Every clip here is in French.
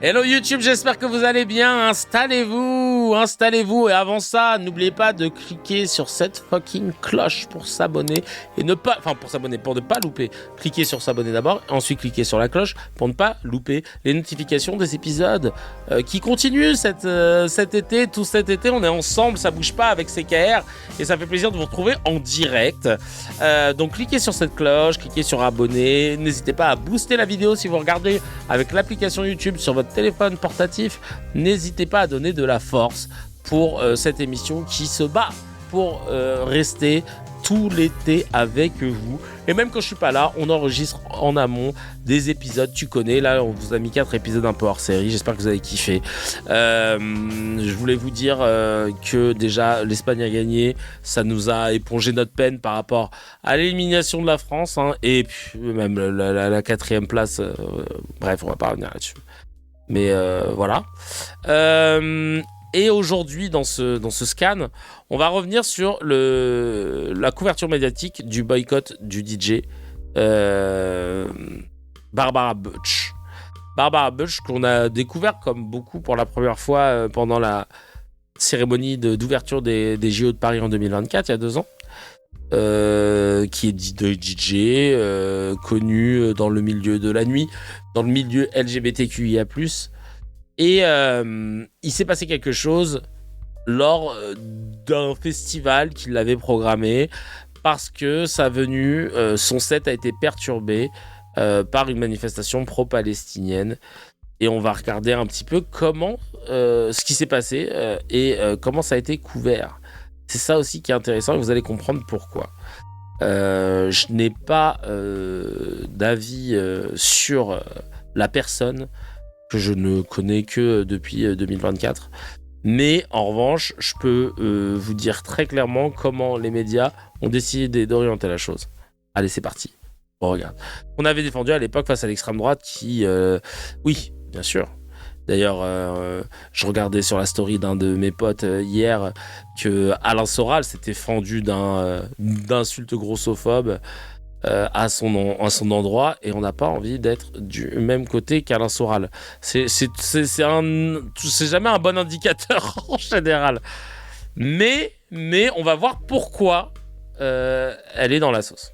Hello YouTube, j'espère que vous allez bien. Installez-vous. Et avant ça, n'oubliez pas de cliquer sur cette fucking cloche pour s'abonner et pour ne pas louper. Cliquez sur s'abonner d'abord, ensuite cliquez sur la cloche pour ne pas louper les notifications des épisodes qui continuent cet été. Tout cet été, on est ensemble, ça bouge pas avec CKR et ça fait plaisir de vous retrouver en direct. Donc cliquez sur cette cloche, cliquez sur abonner. N'hésitez pas à booster la vidéo si vous regardez avec l'application YouTube sur votre téléphone portatif. N'hésitez pas à donner de la force pour cette émission qui se bat pour rester tout l'été avec vous. Et même quand je suis pas là, on enregistre en amont des épisodes. Tu connais, là on vous a mis 4 épisodes un peu hors série. J'espère que vous avez kiffé. Je voulais vous dire que déjà l'Espagne a gagné. Ça nous a épongé notre peine par rapport à l'élimination de la France, hein, et puis même la 4e place. Bref, on va pas revenir là-dessus. Mais voilà. Et aujourd'hui, dans ce scan, on va revenir sur la couverture médiatique du boycott du DJ Barbara Butch. Barbara Butch, qu'on a découvert comme beaucoup pour la première fois pendant la cérémonie d'ouverture des JO de Paris en 2024, il y a 2 ans. Qui est DJ, connu dans le milieu de la nuit, dans le milieu LGBTQIA+. Et il s'est passé quelque chose lors d'un festival qu'il avait programmé parce que sa venue, son set a été perturbé par une manifestation pro-palestinienne. Et on va regarder un petit peu comment ce qui s'est passé et comment ça a été couvert. C'est ça aussi qui est intéressant et vous allez comprendre pourquoi. Je n'ai pas d'avis sur la personne que je ne connais que depuis 2024. Mais en revanche, je peux vous dire très clairement comment les médias ont décidé d'orienter la chose. Allez, c'est parti. On regarde. On avait défendu à l'époque face à l'extrême droite qui... oui, bien sûr. D'ailleurs, je regardais sur la story d'un de mes potes hier que Alain Soral s'était fendu d'insultes grossophobes à son endroit, et on n'a pas envie d'être du même côté qu'Alain Soral. C'est jamais un bon indicateur en général. Mais on va voir pourquoi elle est dans la sauce.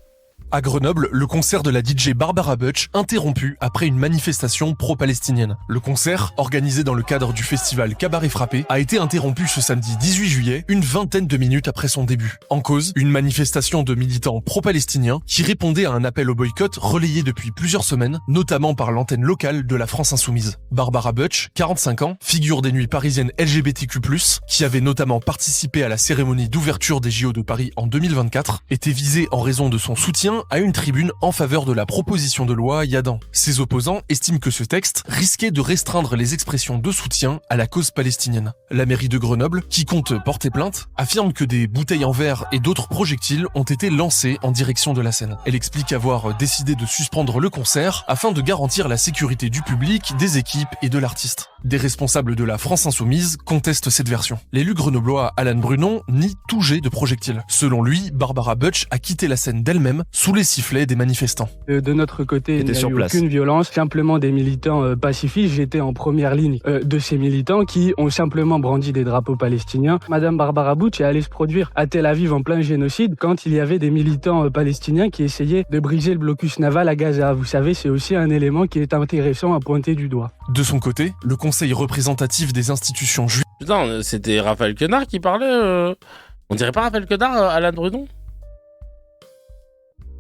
À Grenoble, le concert de la DJ Barbara Butch interrompu après une manifestation pro-palestinienne. Le concert, organisé dans le cadre du festival Cabaret Frappé, a été interrompu ce samedi 18 juillet, une vingtaine de minutes après son début. En cause, une manifestation de militants pro-palestiniens qui répondaient à un appel au boycott relayé depuis plusieurs semaines, notamment par l'antenne locale de la France Insoumise. Barbara Butch, 45 ans, figure des nuits parisiennes LGBTQ+, qui avait notamment participé à la cérémonie d'ouverture des JO de Paris en 2024, était visée en raison de son soutien à une tribune en faveur de la proposition de loi Yadan. Ses opposants estiment que ce texte risquait de restreindre les expressions de soutien à la cause palestinienne. La mairie de Grenoble, qui compte porter plainte, affirme que des bouteilles en verre et d'autres projectiles ont été lancés en direction de la scène. Elle explique avoir décidé de suspendre le concert afin de garantir la sécurité du public, des équipes et de l'artiste. Des responsables de la France Insoumise contestent cette version. L'élu grenoblois Alan Brunon nie tout jet de projectiles. Selon lui, Barbara Butch a quitté la scène d'elle-même sous les sifflets des manifestants. De notre côté, il n'y a eu aucune violence, simplement des militants pacifistes. J'étais en première ligne de ces militants qui ont simplement brandi des drapeaux palestiniens. Madame Barbara Butch est allée se produire à Tel Aviv en plein génocide quand il y avait des militants palestiniens qui essayaient de briser le blocus naval à Gaza. Vous savez, c'est aussi un élément qui est intéressant à pointer du doigt. De son côté, le conseil représentatif des institutions juives... Putain, c'était Raphaël Quenard qui parlait On dirait pas Raphaël Quenard, Alan Brunon ?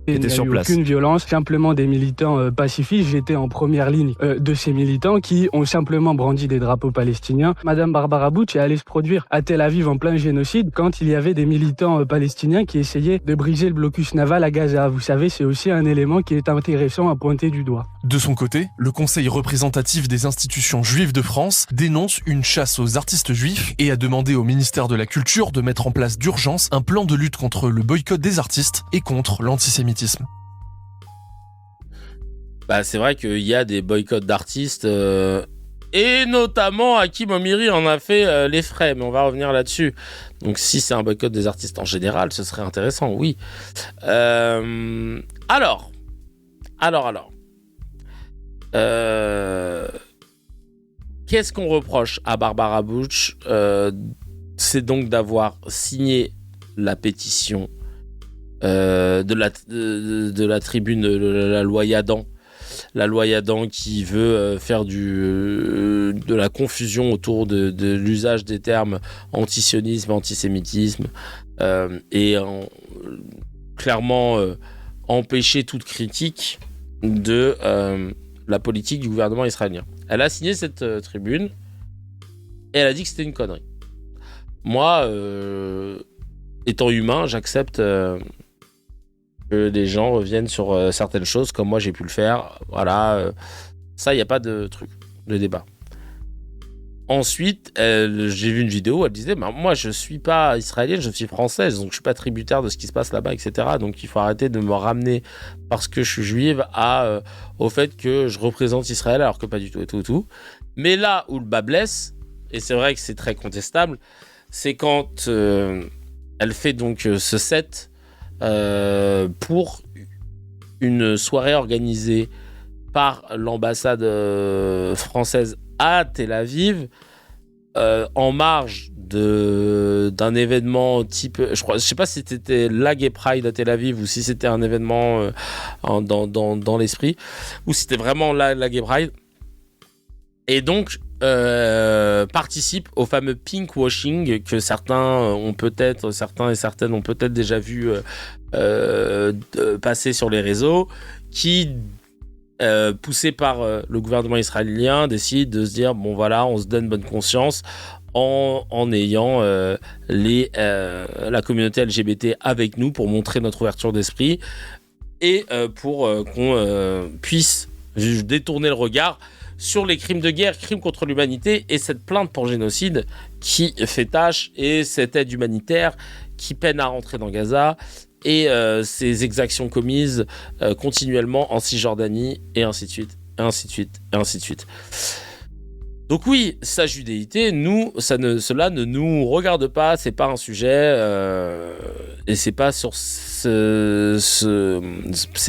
Il n'y a eu aucune violence, simplement des militants pacifistes. J'étais en première ligne de ces militants qui ont simplement brandi des drapeaux palestiniens. Madame Barbara Butch est allée se produire à Tel Aviv en plein génocide quand il y avait des militants palestiniens qui essayaient de briser le blocus naval à Gaza. Vous savez, c'est aussi un élément qui est intéressant à pointer du doigt. De son côté, le conseil représentatif des institutions juives de France dénonce une chasse aux artistes juifs et a demandé au ministère de la Culture de mettre en place d'urgence un plan de lutte contre le boycott des artistes et contre l'antisémitisme. Bah, c'est vrai qu'il y a des boycotts d'artistes et notamment Hakim Omiri en a fait les frais, mais on va revenir là-dessus. Donc si c'est un boycott des artistes en général, ce serait intéressant, oui. Alors. qu'est-ce qu'on reproche à Barbara Bush ? C'est donc d'avoir signé la pétition de la tribune de la loi Yadan. La loi Yadan qui veut faire de la confusion autour de l'usage des termes antisionisme, antisémitisme et clairement empêcher toute critique de la politique du gouvernement israélien. Elle a signé cette tribune et elle a dit que c'était une connerie. Moi, étant humain, j'accepte que des gens reviennent sur certaines choses comme moi j'ai pu le faire. Voilà, ça, il n'y a pas de truc, de débat. Ensuite, j'ai vu une vidéo où elle disait moi, je ne suis pas israélienne, je suis française, donc je ne suis pas tributaire de ce qui se passe là-bas, etc. Donc il faut arrêter de me ramener parce que je suis juive au fait que je représente Israël alors que pas du tout et tout. Mais là où le bas blesse, et c'est vrai que c'est très contestable, c'est quand elle fait donc ce set pour une soirée organisée par l'ambassade française à Tel Aviv, en marge d'un événement type, je sais pas si c'était la Gay Pride à Tel Aviv ou si c'était un événement dans l'esprit, ou si c'était vraiment la Gay Pride. Et donc participe au fameux pinkwashing que certains et certaines ont peut-être déjà vu passer sur les réseaux, qui poussé par le gouvernement israélien décide de se dire bon voilà, on se donne bonne conscience en ayant la communauté LGBT avec nous pour montrer notre ouverture d'esprit et pour qu'on puisse détourner le regard sur les crimes de guerre, crimes contre l'humanité et cette plainte pour génocide qui fait tâche et cette aide humanitaire qui peine à rentrer dans Gaza et ces exactions commises continuellement en Cisjordanie et ainsi de suite, et ainsi de suite, et ainsi de suite. Donc oui, sa judéité, cela ne nous regarde pas, c'est pas un sujet et c'est pas sur c'est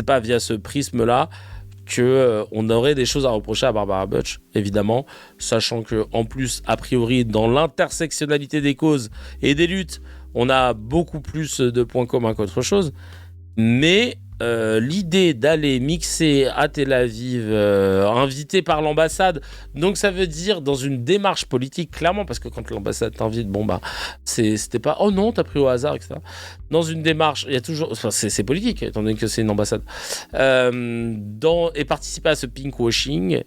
pas via ce prisme-là qu'on aurait des choses à reprocher à Barbara Bush, évidemment, sachant que en plus, a priori, dans l'intersectionnalité des causes et des luttes, on a beaucoup plus de points communs qu'autre chose. Mais l'idée d'aller mixer à Tel Aviv, invité par l'ambassade, donc ça veut dire dans une démarche politique, clairement, parce que quand l'ambassade t'invite, c'était pas oh non, t'as pris au hasard, etc. Dans une démarche, il y a toujours, enfin, c'est politique, étant donné que c'est une ambassade, et participer à ce pinkwashing,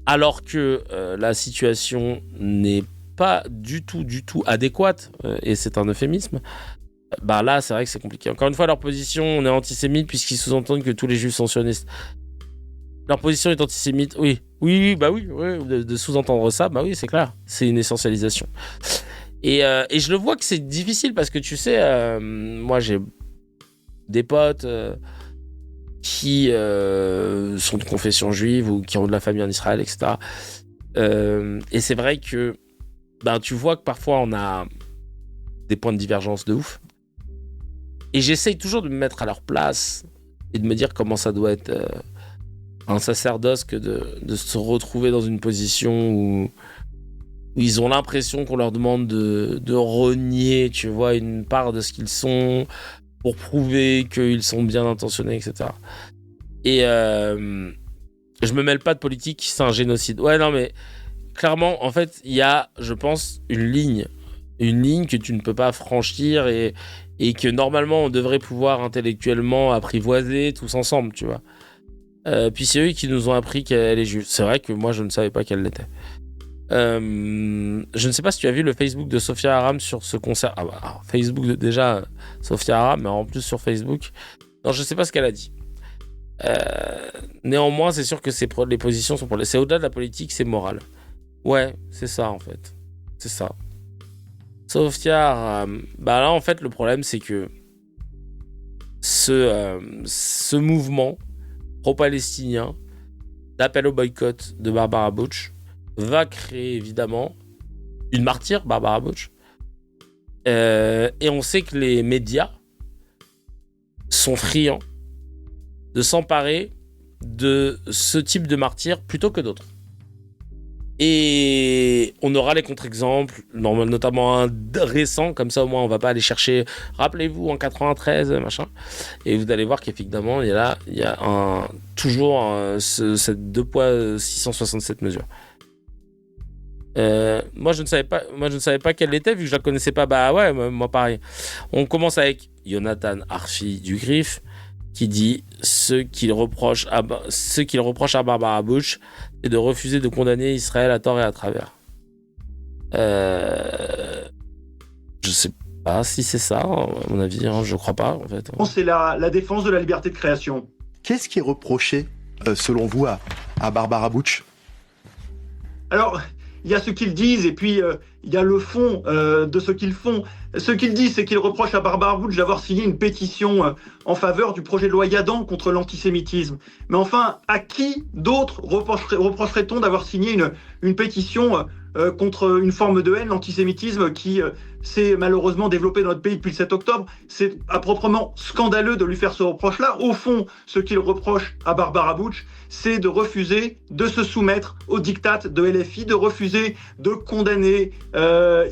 alors que la situation n'est pas du tout adéquate, et c'est un euphémisme. Là, c'est vrai que c'est compliqué. Encore une fois, leur position, on est antisémite puisqu'ils sous-entendent que tous les juifs sont sionistes. Leur position est antisémite, oui, de sous-entendre ça, oui, c'est clair. C'est une essentialisation. Et je le vois que c'est difficile parce que tu sais, moi j'ai des potes qui sont de confession juive ou qui ont de la famille en Israël, etc. Et c'est vrai que tu vois que parfois on a des points de divergence de ouf. Et j'essaye toujours de me mettre à leur place et de me dire comment ça doit être un sacerdoce que de se retrouver dans une position où ils ont l'impression qu'on leur demande de renier, tu vois, une part de ce qu'ils sont pour prouver qu'ils sont bien intentionnés, etc. Et je me mêle pas de politique, c'est un génocide. Ouais, non, mais clairement, en fait, il y a, je pense, une ligne que tu ne peux pas franchir et que normalement on devrait pouvoir intellectuellement apprivoiser tous ensemble, tu vois. Puis c'est eux qui nous ont appris qu'elle est juive. C'est vrai que moi je ne savais pas qu'elle l'était. Je ne sais pas si tu as vu le Facebook de Sophia Aram sur ce concert. Facebook déjà, Sophia Aram, mais en plus sur Facebook. Non, je ne sais pas ce qu'elle a dit. Néanmoins, c'est sûr que les positions sont c'est au-delà de la politique, c'est moral. Ouais, c'est ça en fait. C'est ça. Sophia, là en fait le problème c'est que ce mouvement pro-palestinien d'appel au boycott de Barbara Bush va créer évidemment une martyre, Barbara Bush, et on sait que les médias sont friands de s'emparer de ce type de martyr plutôt que d'autres. Et on aura les contre-exemples, notamment un récent, comme ça au moins on va pas aller chercher, rappelez-vous en 93, machin. Et vous allez voir qu'effectivement, il y a toujours cette 2 poids 667 mesures. Moi je ne savais pas quelle était, vu que je la connaissais pas. Bah ouais, moi pareil. On commence avec Jonathan Arfi du Griffe, qui dit ce qu'il reproche à Barbara Bush, c'est de refuser de condamner Israël à tort et à travers. Je sais pas si c'est ça, à mon avis, hein, je crois pas en fait. C'est la défense de la liberté de création. Qu'est-ce qui est reproché, selon vous, à Barbara Bush ? Alors, il y a ce qu'ils disent et puis il y a le fond de ce qu'ils font. Ce qu'ils disent, c'est qu'ils reprochent à Barbara Bush d'avoir signé une pétition en faveur du projet de loi Yadan contre l'antisémitisme. Mais enfin, à qui d'autre reprocherait-on d'avoir signé une pétition contre une forme de haine, l'antisémitisme, qui s'est malheureusement développé dans notre pays depuis le 7 octobre. C'est à proprement scandaleux de lui faire ce reproche-là. Au fond, ce qu'il reproche à Barbara Bush, c'est de refuser de se soumettre au diktat de LFI, de refuser de condamner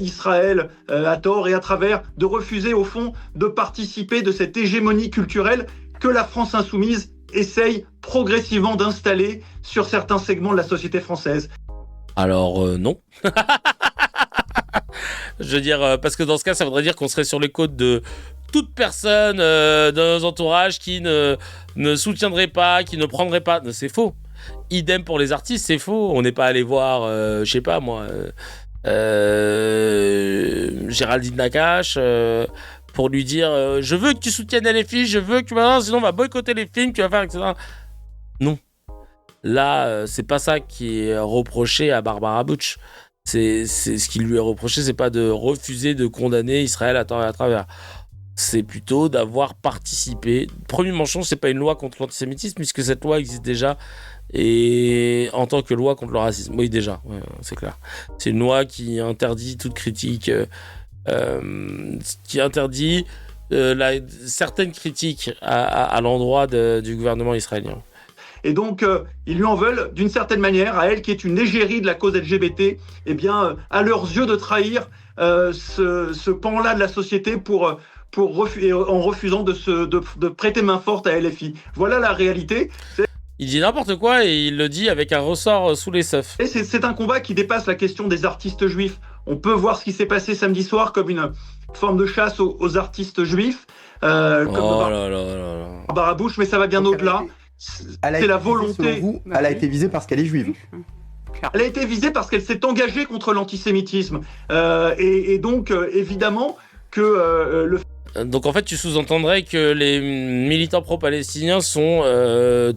Israël à tort et à travers, de refuser au fond de participer de cette hégémonie culturelle que la France insoumise essaye progressivement d'installer sur certains segments de la société française. Alors non. Je veux dire, parce que dans ce cas, ça voudrait dire qu'on serait sur les côtes de toute personne dans nos entourages qui ne soutiendrait pas, qui ne prendrait pas. C'est faux. Idem pour les artistes, c'est faux. On n'est pas allé voir, je sais pas moi, Géraldine Nakache pour lui dire je veux que tu soutiennes LFI, je veux que tu vas, sinon on va boycotter les films, tu vas faire, etc. Non. Là, c'est pas ça qui est reproché à Barbara Bush. C'est ce qui lui est reproché, c'est pas de refuser de condamner Israël à tort et à travers. C'est plutôt d'avoir participé. Premier manchon, c'est pas une loi contre l'antisémitisme, puisque cette loi existe déjà, et en tant que loi contre le racisme. Oui, déjà, ouais, c'est clair. C'est une loi qui interdit toute critique, qui interdit certaines critiques à l'endroit du gouvernement israélien. Et donc, ils lui en veulent, d'une certaine manière, à elle qui est une égérie de la cause LGBT, eh bien, à leurs yeux de trahir ce pan-là de la société en refusant de prêter main forte à LFI. Voilà la réalité. Il dit n'importe quoi et il le dit avec un ressort sous les seufs. Et c'est un combat qui dépasse la question des artistes juifs. On peut voir ce qui s'est passé samedi soir comme une forme de chasse aux artistes juifs, comme Barbara Bush, mais ça va bien au-delà. C'est la volonté. Vous, elle a été visée parce qu'elle est juive. Elle a été visée parce qu'elle s'est engagée contre l'antisémitisme. Et donc, évidemment, que Donc en fait, tu sous-entendrais que les militants pro-palestiniens sont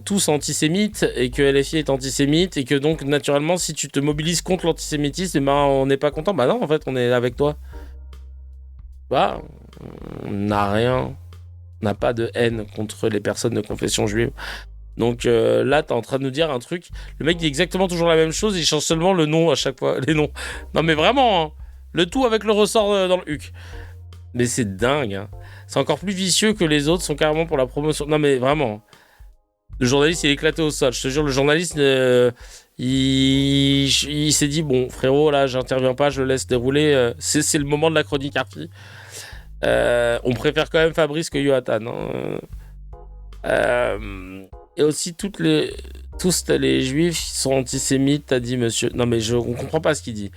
tous antisémites et que LFI est antisémite et que donc, naturellement, si tu te mobilises contre l'antisémitisme, eh ben, on n'est pas content. Bah non, en fait, on est avec toi. Bah, on n'a rien. On n'a pas de haine contre les personnes de confession juive. Donc là, t'es en train de nous dire un truc. Le mec dit exactement toujours la même chose, il change seulement le nom à chaque fois, les noms. Non mais vraiment, hein, le tout avec le ressort dans le huc. Mais c'est dingue, hein. C'est encore plus vicieux que les autres sont carrément pour la promotion. Non mais vraiment. Le journaliste, il est éclaté au sol. Je te jure, le journaliste, il s'est dit, bon, frérot, là, j'interviens pas, je le laisse dérouler. C'est le moment de la chronique Arfi. On préfère quand même Fabrice que Jonathan. Et aussi tous les juifs qui sont antisémites, t'as dit monsieur. Non mais on comprend pas ce qu'il dit.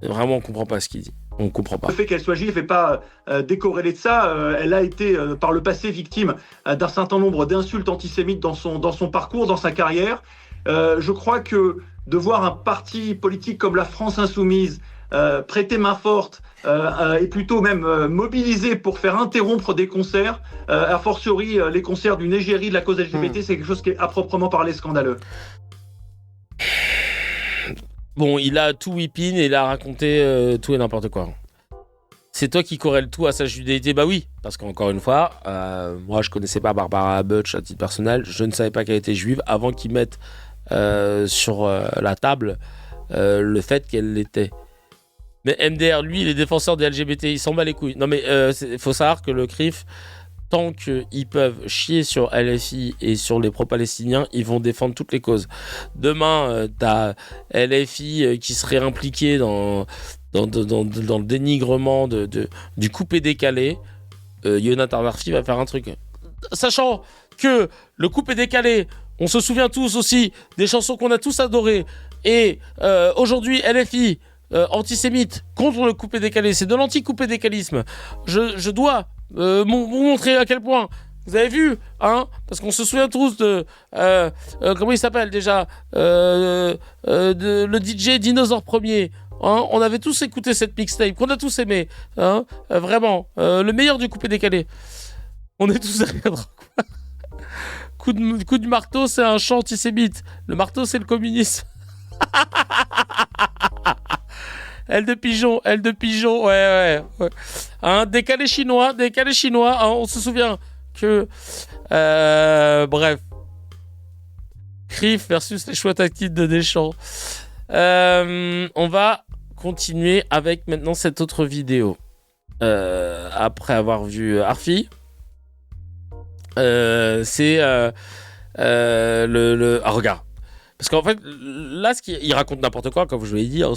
Vraiment, on comprend pas ce qu'il dit. On comprend pas. Le fait qu'elle soit juive n'est pas décorrélé de ça. Elle a été par le passé victime d'un certain nombre d'insultes antisémites dans son parcours, dans sa carrière. Je crois que de voir un parti politique comme la France Insoumise prêter main forte et plutôt même mobiliser pour faire interrompre des concerts, a fortiori les concerts d'une égérie de la cause LGBT, c'est quelque chose qui est à proprement parler scandaleux. Bon, il a tout whipping et il a raconté tout et n'importe quoi. C'est toi qui corrèle tout à sa judéité. Bah oui, parce qu'encore une fois, moi je connaissais pas Barbara Bush à titre personnel, je ne savais pas qu'elle était juive avant qu'ils mettent sur la table le fait qu'elle l'était. Mais MDR, lui, il est défenseur des LGBT, il s'en bat les couilles. Non mais faut savoir que le CRIF, tant qu'ils peuvent chier sur LFI et sur les pro-palestiniens, ils vont défendre toutes les causes. Demain, t'as LFI qui serait impliqué dans le dénigrement du coupé-décalé. Yonatan Arfi va faire un truc. Sachant que le coupé-décalé, on se souvient tous aussi des chansons qu'on a tous adorées. Et aujourd'hui, LFI, antisémite, contre le coupé-décalé, c'est de l'anti-coupé-décalisme. Je dois vous montrer à quel point. Vous avez vu, hein, parce qu'on se souvient tous de comment il s'appelle déjà, le DJ Dinosaure Premier. Hein, on avait tous écouté cette mixtape qu'on a tous aimé, hein, vraiment, le meilleur du coupé-décalé. On est tous derrière. Coup de marteau, c'est un chant antisémite. Le marteau, c'est le communisme. Aile de pigeon, ouais. Hein, décalé chinois, hein, on se souvient que... bref. Crif versus les choix tactiques de Deschamps. On va continuer avec maintenant cette autre vidéo. Après avoir vu Arfi, c'est regarde. Parce qu'en fait, là, il raconte n'importe quoi, comme je vous l'ai dit, hein,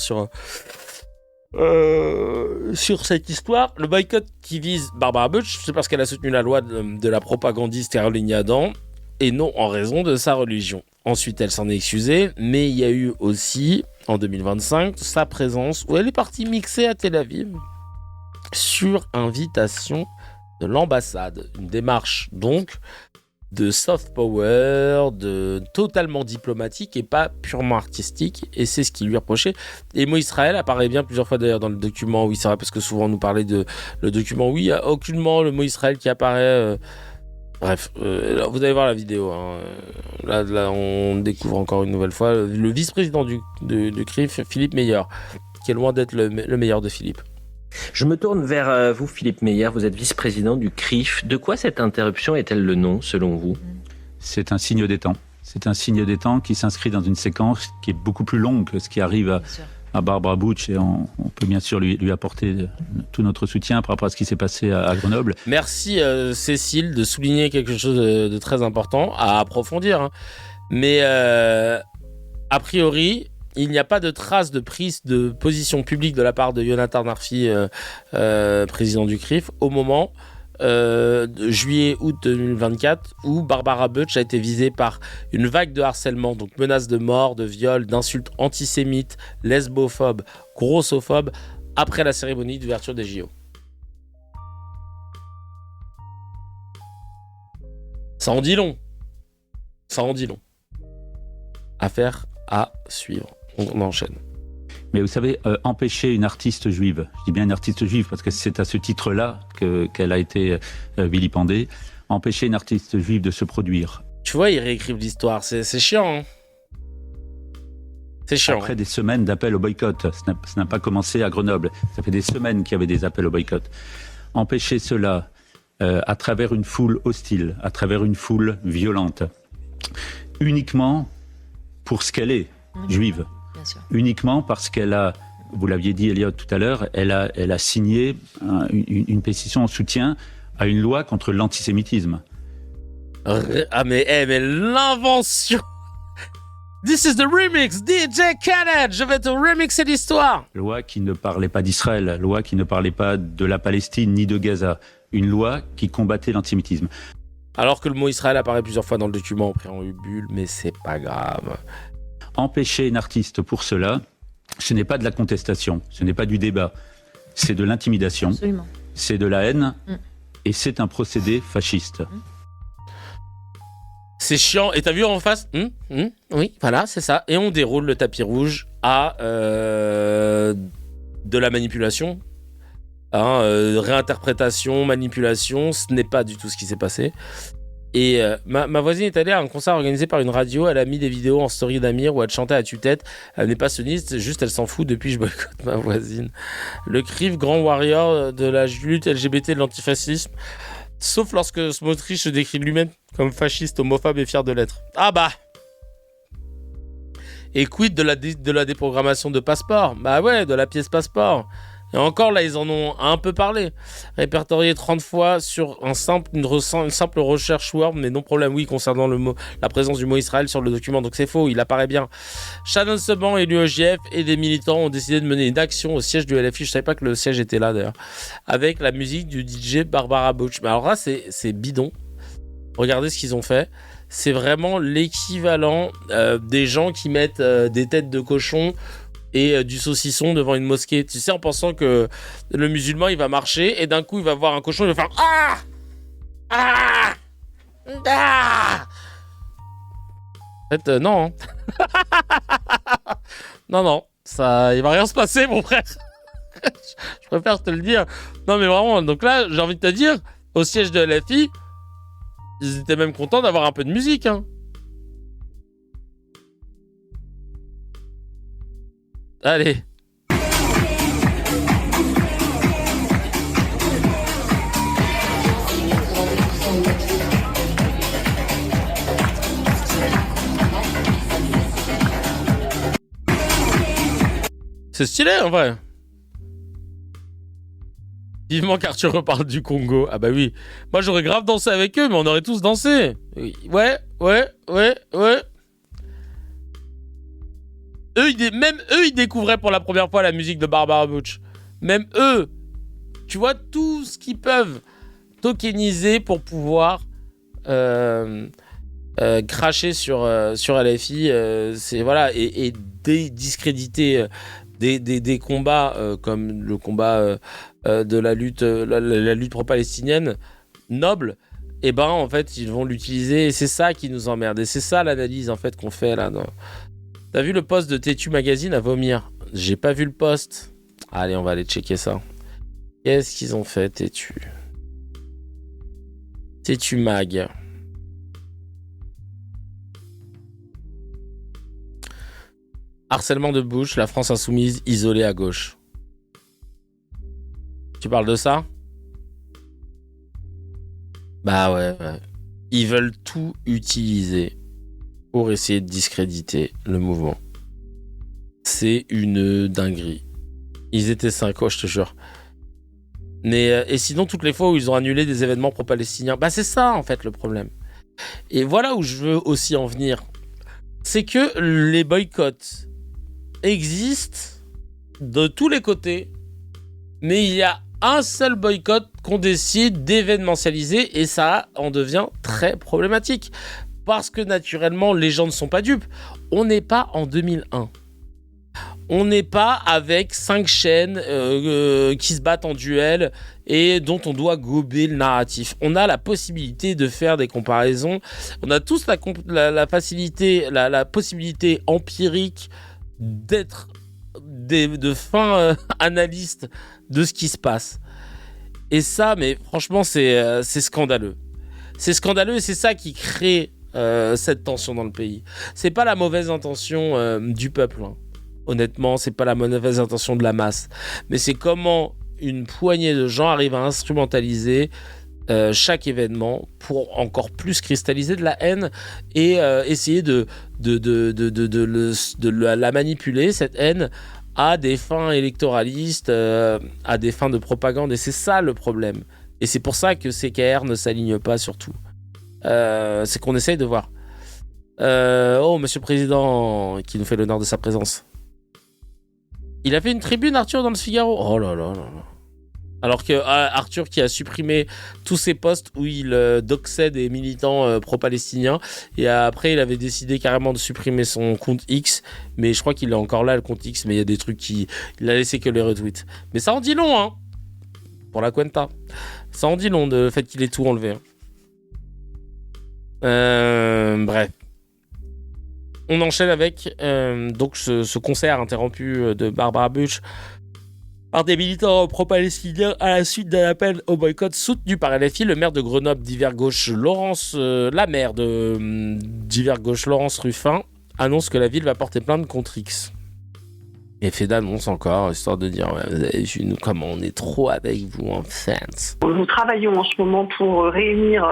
sur cette histoire. Le boycott qui vise Barbara Butch, c'est parce qu'elle a soutenu la loi de la propagandiste Caroline Yadan, et non en raison de sa religion. Ensuite, elle s'en est excusée, mais il y a eu aussi, en 2025, sa présence, où elle est partie mixer à Tel Aviv, sur invitation de l'ambassade. Une démarche, donc, de soft power, de totalement diplomatique et pas purement artistique, et c'est ce qui lui est reproché. Et Mo Israël apparaît bien plusieurs fois d'ailleurs dans le document, oui c'est vrai, parce que souvent on nous parlait de le document, oui il n'y a aucunement le Mo Israël qui apparaît, bref, vous allez voir la vidéo, hein. Là on découvre encore une nouvelle fois le vice-président du CRIF, Philippe Meyer, qui est loin d'être le meilleur de Philippe. Je me tourne vers vous, Philippe Meyer, vous êtes vice-président du CRIF. De quoi cette interruption est-elle le nom, selon vous ? C'est un signe des temps. C'est un signe des temps qui s'inscrit dans une séquence qui est beaucoup plus longue que ce qui arrive à Barbara Butch, et on peut bien sûr lui apporter tout notre soutien par rapport à ce qui s'est passé à Grenoble. Merci Cécile de souligner quelque chose de très important à approfondir. Hein. Mais a priori... il n'y a pas de trace de prise de position publique de la part de Yonatan Arfi, président du CRIF, au moment de juillet-août 2024, où Barbara Butch a été visée par une vague de harcèlement, donc menaces de mort, de viol, d'insultes antisémites, lesbophobes, grossophobes, après la cérémonie d'ouverture des JO. Ça en dit long. Affaire à suivre. On enchaîne. Mais vous savez, empêcher une artiste juive, je dis bien une artiste juive parce que c'est à ce titre-là qu'elle a été vilipendée, empêcher une artiste juive de se produire. Tu vois, ils réécrivent l'histoire, c'est chiant. Hein. C'est chiant. Après des semaines d'appels au boycott, ça n'a pas commencé à Grenoble, ça fait des semaines qu'il y avait des appels au boycott. Empêcher cela à travers une foule hostile, à travers une foule violente, uniquement pour ce qu'elle est, juive. Uniquement parce qu'elle a, vous l'aviez dit Elliot tout à l'heure, elle a signé une pétition en soutien à une loi contre l'antisémitisme. Ah mais l'invention. This is the remix, DJ Khaled, je vais te remixer l'histoire. Loi qui ne parlait pas d'Israël, loi qui ne parlait pas de la Palestine ni de Gaza, une loi qui combattait l'antisémitisme. Alors que le mot Israël apparaît plusieurs fois dans le document pris en bulle, mais c'est pas grave. Empêcher une artiste pour cela, ce n'est pas de la contestation, ce n'est pas du débat, c'est de l'intimidation, absolument. C'est de la haine, et c'est un procédé fasciste. C'est chiant, et t'as vu en face oui, voilà, c'est ça. Et on déroule le tapis rouge à de la manipulation, réinterprétation, manipulation, ce n'est pas du tout ce qui s'est passé. Et ma voisine est allée à un concert organisé par une radio. Elle a mis des vidéos en story d'Amir où elle chantait à tue-tête. Elle n'est pas sioniste, juste elle s'en fout. Depuis, je boycotte ma voisine. Le CRIF, grand warrior de la lutte LGBT, de l'antifascisme. Sauf lorsque Smotrich se décrit lui-même comme fasciste, homophobe et fier de l'être. Ah bah. Et quid de la déprogrammation de passeport ? Bah ouais, de la pièce passeport. Et encore, là, ils en ont un peu parlé. Répertorié 30 fois sur une simple recherche Word, mais non problème, oui, concernant la présence du mot Israël sur le document. Donc c'est faux, il apparaît bien. Shannon Seban et l'UEJF et des militants ont décidé de mener une action au siège du LFI. Je savais pas que le siège était là, d'ailleurs. Avec la musique du DJ Barbara Butch. Mais alors là, c'est bidon. Regardez ce qu'ils ont fait. C'est vraiment l'équivalent des gens qui mettent des têtes de cochon et du saucisson devant une mosquée. Tu sais, en pensant que le musulman, il va marcher et d'un coup, il va voir un cochon, il va faire « Ah Ah Ah !» En fait, non. Non. Ça, il va rien se passer, mon frère. Je préfère te le dire. Non, mais vraiment, donc là, j'ai envie de te dire, au siège de LFI, ils étaient même contents d'avoir un peu de musique, hein. Allez. C'est stylé, en vrai. Vivement qu'Arthur reparle du Congo. Ah bah oui. Moi, j'aurais grave dansé avec eux, mais on aurait tous dansé. Ouais. Même eux, ils découvraient pour la première fois la musique de Barbara Butch. Même eux. Tu vois, tout ce qu'ils peuvent tokeniser pour pouvoir cracher sur LFI. C'est, voilà, et discréditer des combats comme le combat de la lutte pro-palestinienne noble. Et ben, en fait, ils vont l'utiliser. Et c'est ça qui nous emmerde. Et c'est ça l'analyse, en fait, qu'on fait là. T'as vu le post de Tétu Magazine à vomir? J'ai pas vu le post. Allez, on va aller checker ça. Qu'est-ce qu'ils ont fait, Tétu Mag. Harcèlement de Bush, la France insoumise isolée à gauche. Tu parles de ça? Bah ouais. Ils veulent tout utiliser pour essayer de discréditer le mouvement. C'est une dinguerie. Ils étaient 5, je te jure. Et sinon, toutes les fois où ils ont annulé des événements pro-palestiniens, bah c'est ça en fait le problème. Et voilà où je veux aussi en venir. C'est que les boycotts existent de tous les côtés, mais il y a un seul boycott qu'on décide d'événementialiser et ça en devient très problématique. Parce que naturellement, les gens ne sont pas dupes. On n'est pas en 2001. On n'est pas avec 5 chaînes qui se battent en duel et dont on doit gober le narratif. On a la possibilité de faire des comparaisons. On a tous la facilité, la possibilité empirique d'être de fins analystes de ce qui se passe. Et ça, mais franchement, c'est scandaleux. C'est scandaleux et c'est ça qui crée cette tension dans le pays. C'est pas la mauvaise intention du peuple, hein. Honnêtement, c'est pas la mauvaise intention de la masse, mais c'est comment une poignée de gens arrive à instrumentaliser chaque événement pour encore plus cristalliser de la haine et essayer de la manipuler, cette haine, à des fins électoralistes, à des fins de propagande. Et c'est ça le problème. Et c'est pour ça que CKR ne s'aligne pas sur tout. C'est qu'on essaye de voir. Oh, Monsieur le Président, qui nous fait l'honneur de sa présence. Il a fait une tribune, Arthur, dans le Figaro. Oh là là là là. Alors que Arthur, qui a supprimé tous ses posts où il doxait des militants pro-palestiniens, et après il avait décidé carrément de supprimer son compte X, mais je crois qu'il est encore là, le compte X, mais il y a des trucs il a laissé que les retweets. Mais ça en dit long, hein, pour la Cuenta. Ça en dit long, le fait qu'il ait tout enlevé. Bref. On enchaîne avec donc ce concert interrompu de Barbara Butch par des militants pro-palestiniens à la suite d'un appel au boycott soutenu par LFI. Le maire de Grenoble d'hiver gauche, la maire d'hiver gauche, Laurence Ruffin, annonce que la ville va porter plainte contre X. Effet d'annonce encore, histoire de dire ouais, vous avez vu nous comment on est trop avec vous en fait. Nous travaillons en ce moment pour réunir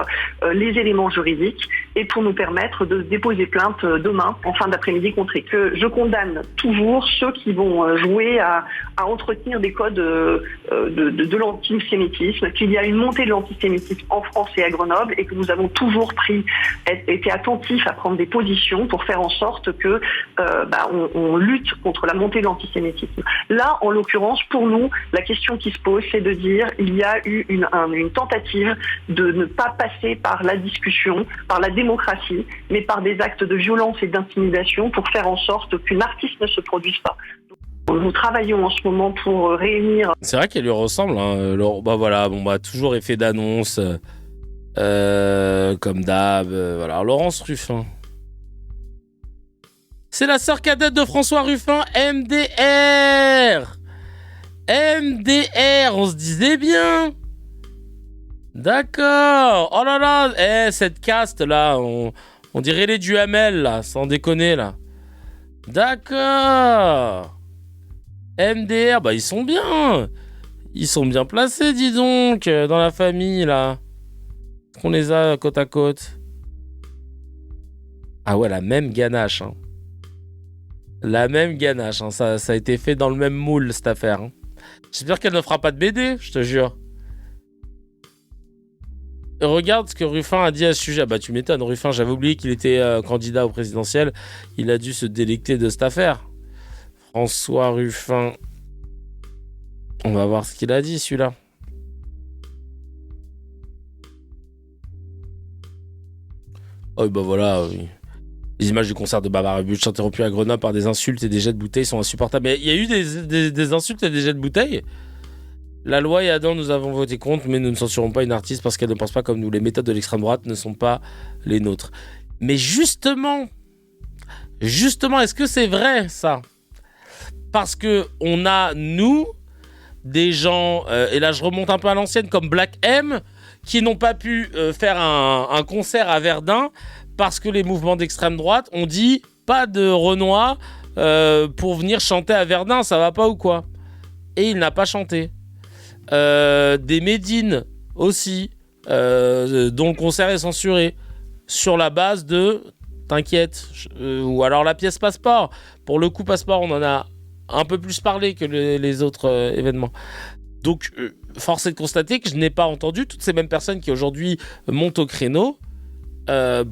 les éléments juridiques et pour nous permettre de déposer plainte demain, en fin d'après-midi, contre eux. Que je condamne toujours ceux qui vont jouer à entretenir des codes de l'antisémitisme, qu'il y a une montée de l'antisémitisme en France et à Grenoble, et que nous avons toujours été attentifs à prendre des positions pour faire en sorte que on lutte contre la montée de l'antisémitisme. Là, en l'occurrence, pour nous, la question qui se pose, c'est de dire il y a eu une tentative de ne pas passer par la discussion, par la démocratie, mais par des actes de violence et d'intimidation pour faire en sorte qu'une artiste ne se produise pas. Nous travaillons en ce moment pour réunir... C'est vrai qu'elle lui ressemble, hein. Toujours effet d'annonce, comme d'hab. Voilà, Laurence Ruffin. C'est la sœur cadette de François Ruffin, MDR. MDR, on se disait bien. D'accord. Oh là là, cette caste là, on dirait les Duhamel là, sans déconner là. D'accord. MDR, ils sont bien. Ils sont bien placés, dis donc, dans la famille là. On les a côte à côte. Ah ouais, la même ganache, hein. La même ganache, hein. Ça a été fait dans le même moule, cette affaire. Hein. J'espère qu'elle ne fera pas de BD, je te jure. Regarde ce que Ruffin a dit à ce sujet. Tu m'étonnes, Ruffin, j'avais oublié qu'il était candidat au présidentiel. Il a dû se délecter de cette affaire. François Ruffin. On va voir ce qu'il a dit, celui-là. Oh, voilà, oui. Les images du concert de Barbara Butch interrompues à Grenoble par des insultes et des jets de bouteilles sont insupportables. Mais il y a eu des insultes et des jets de bouteilles. La loi et Adam, nous avons voté contre, mais nous ne censurons pas une artiste parce qu'elle ne pense pas comme nous. Les méthodes de l'extrême droite ne sont pas les nôtres. Mais justement, est-ce que c'est vrai, ça ? Parce que on a, nous, des gens, et là je remonte un peu à l'ancienne, comme Black M, qui n'ont pas pu faire un concert à Verdun parce que les mouvements d'extrême droite ont dit pas de Renoir pour venir chanter à Verdun, ça va pas ou quoi ? Et il n'a pas chanté. Des Médines aussi, dont le concert est censuré sur la base de t'inquiète, ou alors la pièce Passeport. Pour le coup, Passeport, on en a un peu plus parlé que les autres événements. Donc, force est de constater que je n'ai pas entendu toutes ces mêmes personnes qui aujourd'hui montent au créneau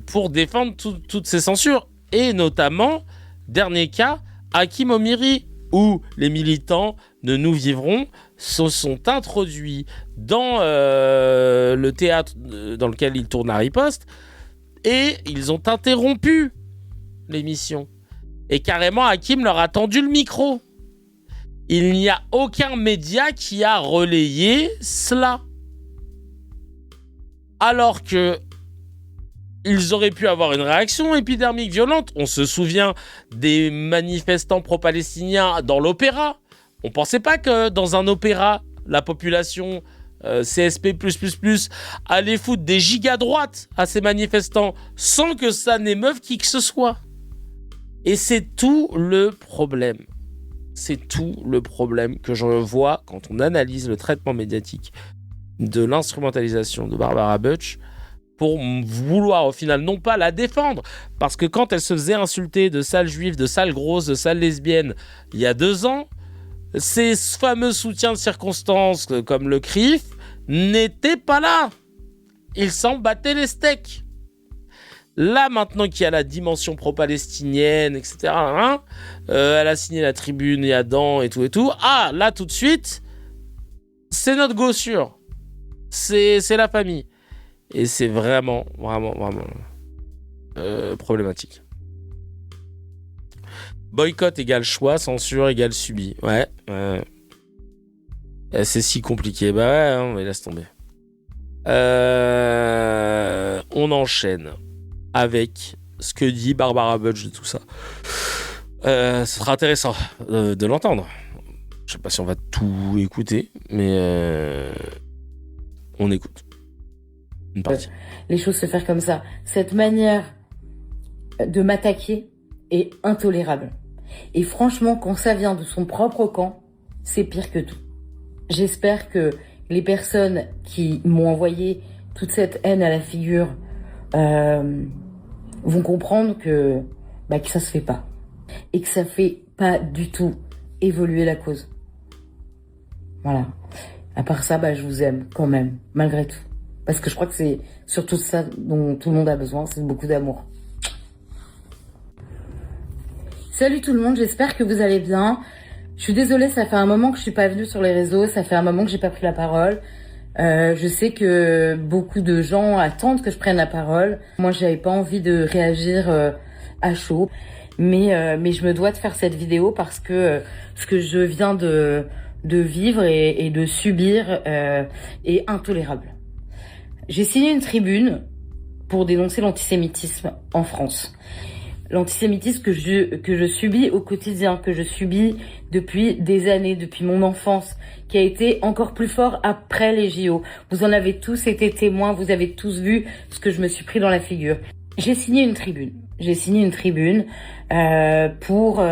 pour défendre toutes ces censures. Et notamment, dernier cas, Hakim Omiri, où les militants de Nous Vivrons se sont introduits dans le théâtre dans lequel ils tournent à Riposte et ils ont interrompu l'émission. Et carrément, Hakim leur a tendu le micro. Il n'y a aucun média qui a relayé cela. Alors que ils auraient pu avoir une réaction épidermique violente. On se souvient des manifestants pro-palestiniens dans l'opéra. On ne pensait pas que dans un opéra, la population CSP++, allait foutre des giga-droites à ces manifestants sans que ça n'émeuve qui que ce soit. Et c'est tout le problème. C'est tout le problème que je vois quand on analyse le traitement médiatique de l'instrumentalisation de Barbara Butch pour vouloir au final non pas la défendre, parce que quand elle se faisait insulter de sale juive, de sale grosse, de sale lesbienne il y a 2 ans, ces fameux soutiens de circonstances comme le CRIF n'étaient pas là. Ils s'en battaient les steaks. Là, maintenant qu'il y a la dimension pro-palestinienne, etc., elle a signé la tribune, il y a Adam et tout. Ah, là, tout de suite, c'est notre gossure. C'est la famille. Et c'est vraiment problématique. Boycott égale choix, censure égale subi. Ouais. C'est si compliqué. Mais laisse tomber. On enchaîne avec ce que dit Barbara Butch de tout ça. Ce sera intéressant de l'entendre. Je sais pas si on va tout écouter, mais on écoute. Une partie. Les choses se faire comme ça. Cette manière de m'attaquer est intolérable. Et franchement, quand ça vient de son propre camp, c'est pire que tout. J'espère que les personnes qui m'ont envoyé toute cette haine à la figure vont comprendre que ça se fait pas. Et que ça fait pas du tout évoluer la cause. Voilà. À part ça, je vous aime quand même, malgré tout. Parce que je crois que c'est surtout ça dont tout le monde a besoin, c'est beaucoup d'amour. Salut tout le monde, j'espère que vous allez bien. Je suis désolée, ça fait un moment que je suis pas venue sur les réseaux, ça fait un moment que j'ai pas pris la parole. Je sais que beaucoup de gens attendent que je prenne la parole. Moi, j'avais pas envie de réagir à chaud, mais je me dois de faire cette vidéo parce que ce que je viens de vivre et de subir est intolérable. J'ai signé une tribune pour dénoncer l'antisémitisme en France. L'antisémitisme que je subis au quotidien, que je subis depuis des années, depuis mon enfance, qui a été encore plus fort après les JO. Vous en avez tous été témoins, vous avez tous vu ce que je me suis pris dans la figure. J'ai signé une tribune pour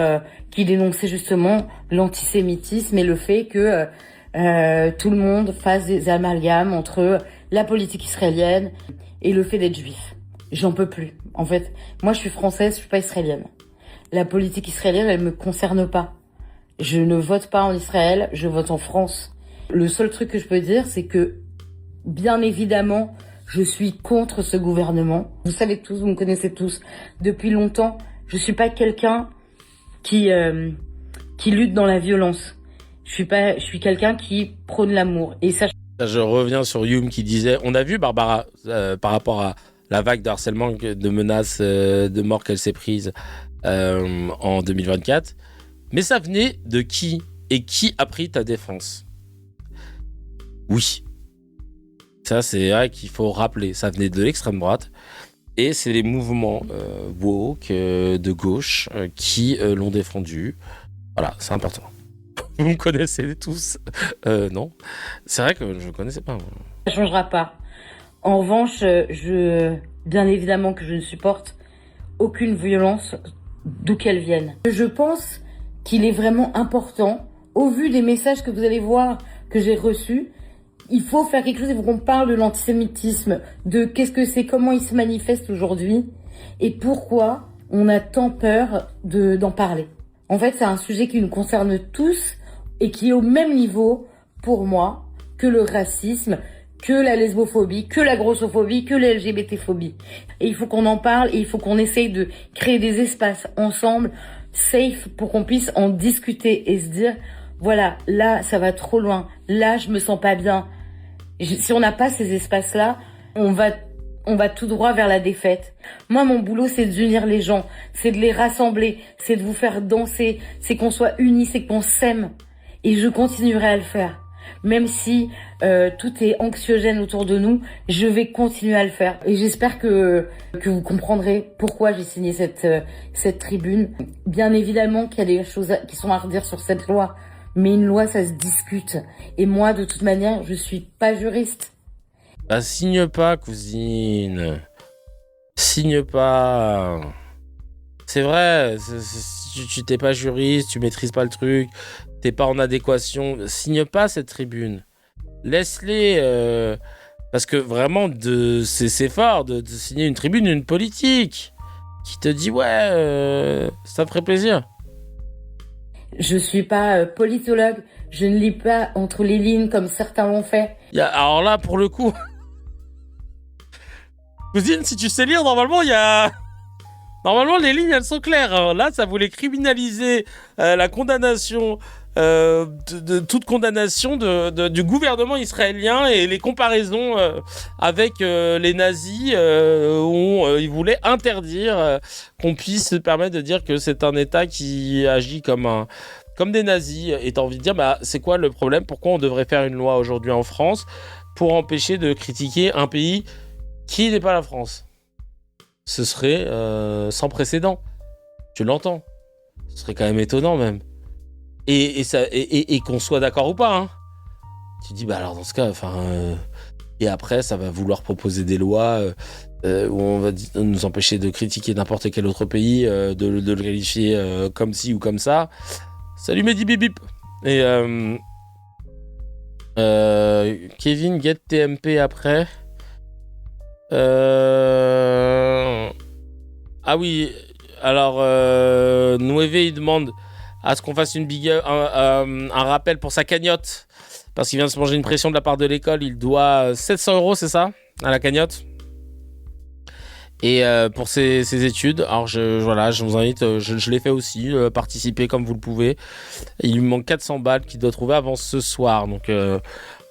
qui dénonçait justement l'antisémitisme et le fait que tout le monde fasse des amalgames entre la politique israélienne et le fait d'être juif. J'en peux plus. En fait, moi je suis française, je suis pas israélienne. La politique israélienne, elle me concerne pas. Je ne vote pas en Israël, je vote en France. Le seul truc que je peux dire, c'est que, bien évidemment, je suis contre ce gouvernement. Vous savez tous, vous me connaissez tous. Depuis longtemps, je suis pas quelqu'un qui lutte dans la violence. Je suis quelqu'un qui prône l'amour. Et ça. Je reviens sur Youm qui disait, on a vu Barbara par rapport à la vague de harcèlement, de menaces de mort qu'elle s'est prise en 2024. Mais ça venait de qui? Et qui a pris ta défense? Oui. Ça, c'est vrai qu'il faut rappeler. Ça venait de l'extrême droite. Et c'est les mouvements woke de gauche qui l'ont défendu. Voilà, c'est important. Vous me connaissez tous. Non. C'est vrai que je ne connaissais pas. Ça ne changera pas. En revanche, bien évidemment que je ne supporte aucune violence d'où qu'elle vienne. Je pense qu'il est vraiment important, au vu des messages que vous allez voir que j'ai reçus, il faut faire quelque chose, il faut qu'on parle de l'antisémitisme, de qu'est-ce que c'est, comment il se manifeste aujourd'hui, et pourquoi on a tant peur d'en parler. En fait, c'est un sujet qui nous concerne tous, et qui est au même niveau, pour moi, que le racisme, que la lesbophobie, que la grossophobie, que la LGBT-phobie. Et il faut qu'on en parle, et il faut qu'on essaye de créer des espaces ensemble, safe, pour qu'on puisse en discuter et se dire, voilà, là, ça va trop loin, là, je me sens pas bien. Si on n'a pas ces espaces-là, on va tout droit vers la défaite. Moi, mon boulot, c'est d'unir les gens, c'est de les rassembler, c'est de vous faire danser, c'est qu'on soit unis, c'est qu'on s'aime. Et je continuerai à le faire. Même si tout est anxiogène autour de nous, je vais continuer à le faire. Et j'espère que vous comprendrez pourquoi j'ai signé cette tribune. Bien évidemment qu'il y a des choses qui sont à redire sur cette loi, mais une loi, ça se discute. Et moi, de toute manière, je suis pas juriste. Bah, signe pas, cousine. Signe pas. C'est vrai, tu t'es pas juriste, tu maîtrises pas le truc, t'es pas en adéquation. Signe pas cette tribune. Laisse-les. Parce que vraiment, c'est fort de signer une tribune, une politique qui te dit ouais, ça me ferait plaisir. Je suis pas politologue, je ne lis pas entre les lignes comme certains l'ont fait. Alors là, pour le coup, cousine, si tu sais lire, normalement, Normalement, les lignes, elles sont claires. Alors là, ça voulait criminaliser la condamnation, de toute condamnation du gouvernement israélien et les comparaisons avec les nazis où ils voulaient interdire qu'on puisse se permettre de dire que c'est un État qui agit comme des nazis. Et t'as envie de dire, bah, c'est quoi le problème? Pourquoi on devrait faire une loi aujourd'hui en France pour empêcher de critiquer un pays qui n'est pas la France? Ce serait sans précédent. Tu l'entends? Ce serait quand même étonnant même. Et qu'on soit d'accord ou pas. Hein. Tu dis, bah alors dans ce cas, et après, ça va vouloir proposer des lois où on va nous empêcher de critiquer n'importe quel autre pays, de le qualifier comme ci ou comme ça. Salut Mehdi Bibip. Et Kevin, get TMP après. Ah oui, alors Nueve il demande à ce qu'on fasse un rappel pour sa cagnotte parce qu'il vient de se manger une pression de la part de l'école. Il doit 700 €, c'est ça, à la cagnotte. Et pour ses études, alors je vous invite, je l'ai fait aussi, participer comme vous le pouvez. Il lui manque 400 balles qu'il doit trouver avant ce soir. Donc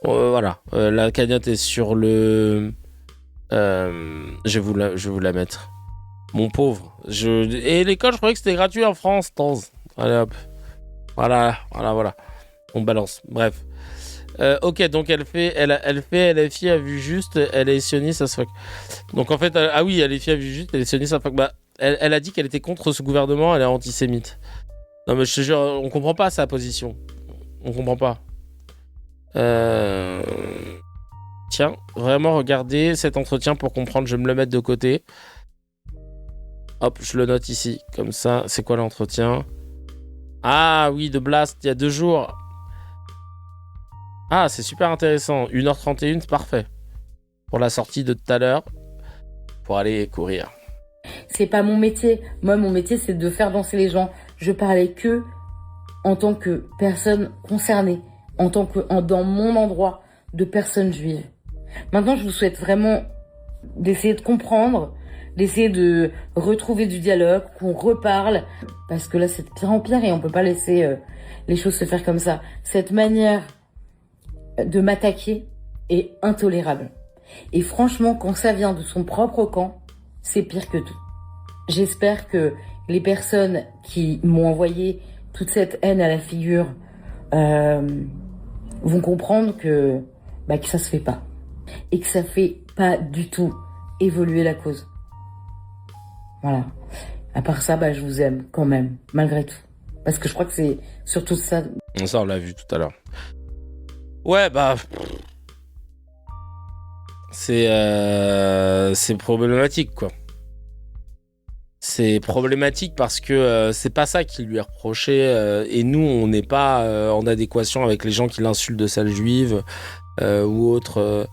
voilà, la cagnotte est sur le... je vais vous la mettre. Mon pauvre. Et l'école, je croyais que c'était gratuit en France. Allez hop. Voilà. On balance. Bref. Ok, donc elle fait LFI à vue juste, elle est sioniste, ça se fuck. Donc en fait, oui, LFI à vue juste, elle est sioniste, ça fuck. Bah, elle a dit qu'elle était contre ce gouvernement, elle est antisémite. Non mais je te jure, on comprend pas sa position. On comprend pas. Tiens, vraiment regardez cet entretien pour comprendre, je vais me le mettre de côté. Hop, je le note ici, comme ça. C'est quoi l'entretien ? Ah oui, de Blast, il y a 2 jours. Ah, c'est super intéressant. 1h31, c'est parfait. Pour la sortie de tout à l'heure. Pour aller courir. C'est pas mon métier. Moi, mon métier, c'est de faire danser les gens. Je parlais que en tant que personne concernée. En tant que, dans mon endroit de personnes juives. Maintenant, je vous souhaite vraiment d'essayer de comprendre, d'essayer de retrouver du dialogue, qu'on reparle. Parce que là, c'est de pire en pire et on peut pas laisser les choses se faire comme ça. Cette manière de m'attaquer est intolérable. Et franchement, quand ça vient de son propre camp, c'est pire que tout. J'espère que les personnes qui m'ont envoyé toute cette haine à la figure vont comprendre que ça se fait pas. Et que ça fait pas du tout évoluer la cause. Voilà. À part ça, je vous aime quand même, malgré tout. Parce que je crois que c'est surtout ça. Ça, on l'a vu tout à l'heure. Ouais, c'est problématique, quoi. C'est problématique parce que c'est pas ça qui lui est reproché. Et nous, on n'est pas en adéquation avec les gens qui l'insultent de sale juive ou autres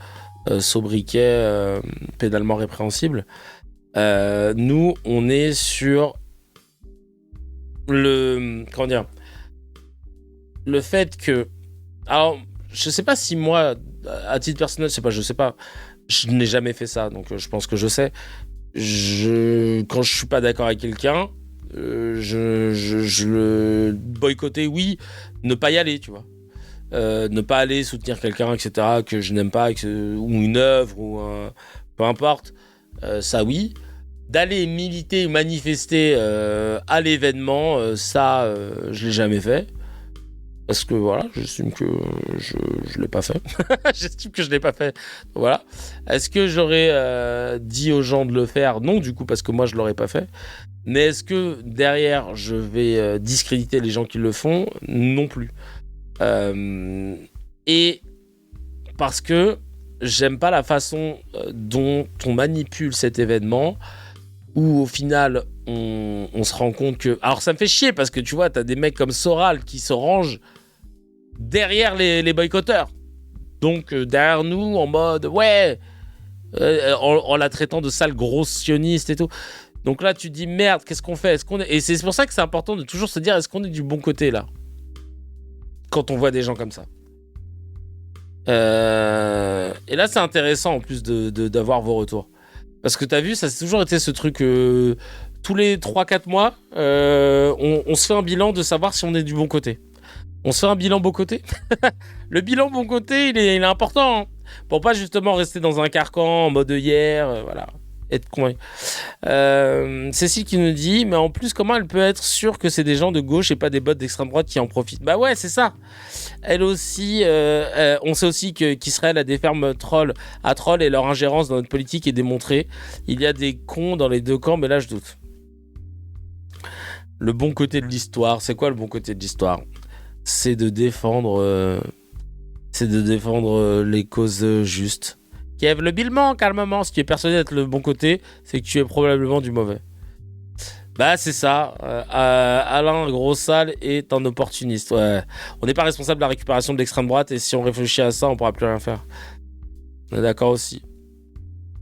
sobriquets pénalement répréhensibles. Nous, on est sur le fait que... Alors, je sais pas si moi, à titre personnel, je sais pas, je n'ai jamais fait ça, donc je pense que je sais. Quand je suis pas d'accord avec quelqu'un, je le boycotter, oui, ne pas y aller, tu vois. Ne pas aller soutenir quelqu'un, etc., que je n'aime pas, ou une œuvre, ou peu importe, ça oui. D'aller militer ou manifester à l'événement, ça, je l'ai jamais fait. Parce que voilà, j'estime que je l'ai pas fait. J'estime que je l'ai pas fait. Voilà. Est-ce que j'aurais dit aux gens de le faire ? Non, du coup, parce que moi, je l'aurais pas fait. Mais est-ce que derrière, je vais discréditer les gens qui le font ? Non plus. Et parce que j'aime pas la façon dont on manipule cet événement, où au final, on se rend compte que... Alors ça me fait chier parce que tu vois, t'as des mecs comme Soral qui se rangent derrière les boycotteurs. Donc derrière nous, en mode, ouais, en la traitant de sale grosse sioniste et tout. Donc là, tu te dis, merde, qu'est-ce qu'on fait ? Et c'est pour ça que c'est important de toujours se dire, est-ce qu'on est du bon côté là ? Quand on voit des gens comme ça. Et là, c'est intéressant en plus d'avoir vos retours. Parce que t'as vu, ça a toujours été ce truc... tous les 3-4 mois, on se fait un bilan de savoir si on est du bon côté. On se fait un bilan bon côté. Le bilan bon côté, il est important. Hein, pour pas justement rester dans un carcan en mode hier, voilà. Être convaincu. Cécile qui nous dit, mais en plus, comment elle peut être sûre que c'est des gens de gauche et pas des bots d'extrême droite qui en profitent ? Bah ouais, c'est ça. Elle aussi, on sait aussi qu'Israël a des fermes à trolls et leur ingérence dans notre politique est démontrée. Il y a des cons dans les deux camps, mais là je doute. Le bon côté de l'histoire, c'est quoi le bon côté de l'histoire ? C'est de défendre les causes justes. Kev, le bilan, calmement. Si tu es persuadé d'être le bon côté, c'est que tu es probablement du mauvais. Bah, c'est ça. Alain Grossal est un opportuniste. Ouais. On n'est pas responsable de la récupération de l'extrême droite et si on réfléchit à ça, on pourra plus rien faire. On est d'accord aussi.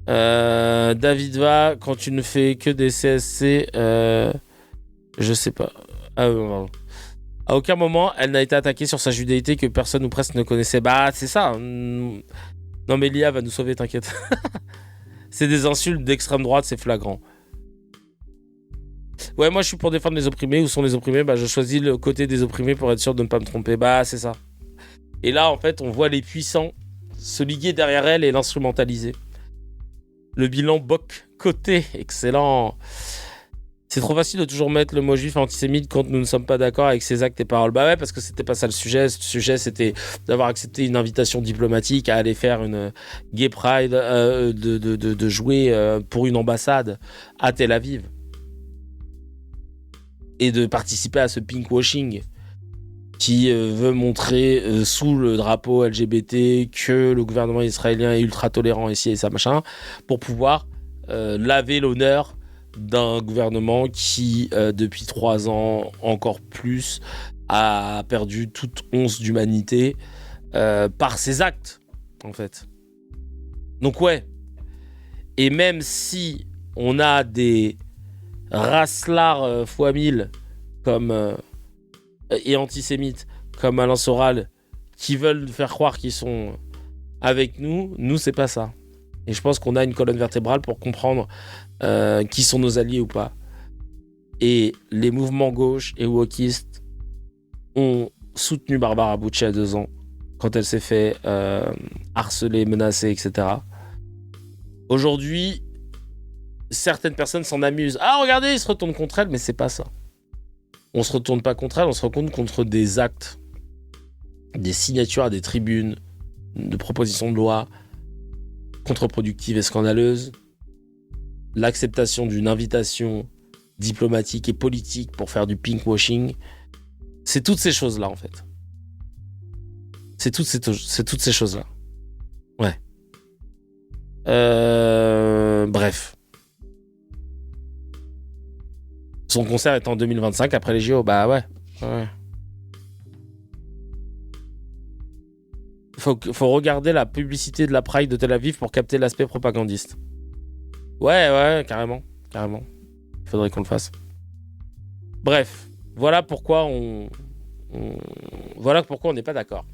David Va, quand tu ne fais que des CSC, je sais pas. Pardon. À aucun moment, elle n'a été attaquée sur sa judéité que personne ou presque ne connaissait. Bah, c'est ça. Non, mais l'IA va nous sauver, t'inquiète. C'est des insultes d'extrême droite, c'est flagrant. Ouais, moi, je suis pour défendre les opprimés. Où sont les opprimés ? Bah, je choisis le côté des opprimés pour être sûr de ne pas me tromper. Bah, c'est ça. Et là, en fait, on voit les puissants se liguer derrière elle et l'instrumentaliser. Le bilan Boc côté, excellent. C'est trop facile de toujours mettre le mot juif antisémite quand nous ne sommes pas d'accord avec ses actes et paroles. Bah ouais, parce que c'était pas ça le sujet. Le sujet, c'était d'avoir accepté une invitation diplomatique à aller faire une gay pride, de jouer pour une ambassade à Tel Aviv. Et de participer à ce pinkwashing qui veut montrer sous le drapeau LGBT que le gouvernement israélien est ultra tolérant ici et ça machin, pour pouvoir laver l'honneur d'un gouvernement qui, depuis 3 ans, encore plus, a perdu toute once d'humanité par ses actes, en fait. Donc ouais. Et même si on a des raslards fois 1000 comme et antisémites comme Alain Soral qui veulent faire croire qu'ils sont avec nous c'est pas ça. Et je pense qu'on a une colonne vertébrale pour comprendre qui sont nos alliés ou pas. Et les mouvements gauche et wokistes ont soutenu Barbara Bucci il y a 2 ans quand elle s'est fait harceler, menacer, etc. Aujourd'hui, certaines personnes s'en amusent. Ah, regardez, ils se retournent contre elle, mais c'est pas ça. On se retourne pas contre elle, on se retourne contre des actes, des signatures à des tribunes, de propositions de loi contre-productives et scandaleuses, l'acceptation d'une invitation diplomatique et politique pour faire du pinkwashing. C'est toutes ces choses-là, en fait. C'est toutes ces choses-là. Ouais. Bref. Son concert est en 2025 après les JO. Bah ouais. Faut regarder la publicité de la Pride de Tel Aviv pour capter l'aspect propagandiste. Ouais, carrément. Il faudrait qu'on le fasse. Bref, voilà pourquoi voilà pourquoi on n'est pas d'accord.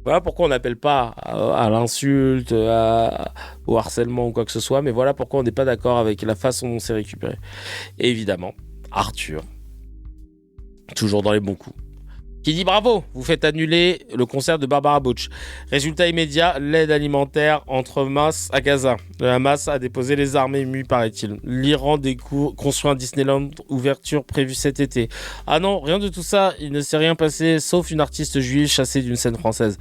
Voilà pourquoi on n'appelle pas à l'insulte, au harcèlement ou quoi que ce soit, mais voilà pourquoi on n'est pas d'accord avec la façon dont c'est récupéré. Et évidemment, Arthur, toujours dans les bons coups, qui dit bravo, vous faites annuler le concert de Barbara Bucci. Résultat immédiat, l'aide alimentaire entre Hamas à Gaza. Le Hamas a déposé les armes émues, paraît-il. L'Iran construit un Disneyland, ouverture prévue cet été. Ah non, rien de tout ça, il ne s'est rien passé, sauf une artiste juive chassée d'une scène française.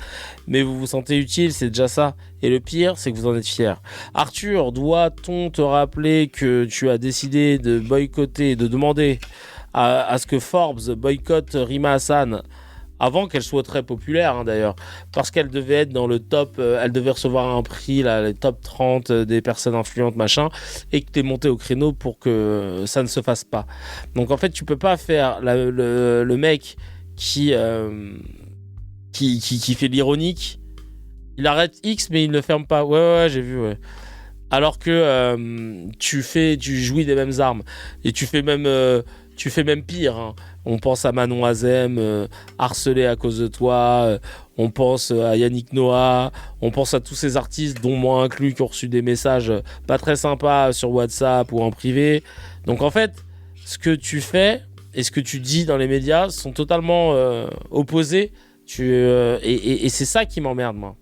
Mais vous vous sentez utile, c'est déjà ça. Et le pire, c'est que vous en êtes fier. Arthur, doit-on te rappeler que tu as décidé de boycotter, de demander à ce que Forbes boycotte Rima Hassan avant qu'elle soit très populaire d'ailleurs, parce qu'elle devait être dans le top, elle devait recevoir un prix, là, les top 30 des personnes influentes machin, et que tu es monté au créneau pour que ça ne se fasse pas. Donc en fait tu peux pas faire le mec qui fait l'ironique, il arrête X mais il ne ferme pas. Ouais j'ai vu, ouais. Alors que tu jouis des mêmes armes et tu fais même pire, hein. On pense à Manon Azem, harcelé à cause de toi. On pense à Yannick Noah. On pense à tous ces artistes, dont moi inclus, qui ont reçu des messages pas très sympas sur WhatsApp ou en privé. Donc en fait, ce que tu fais et ce que tu dis dans les médias sont totalement opposés. Et c'est ça qui m'emmerde, moi.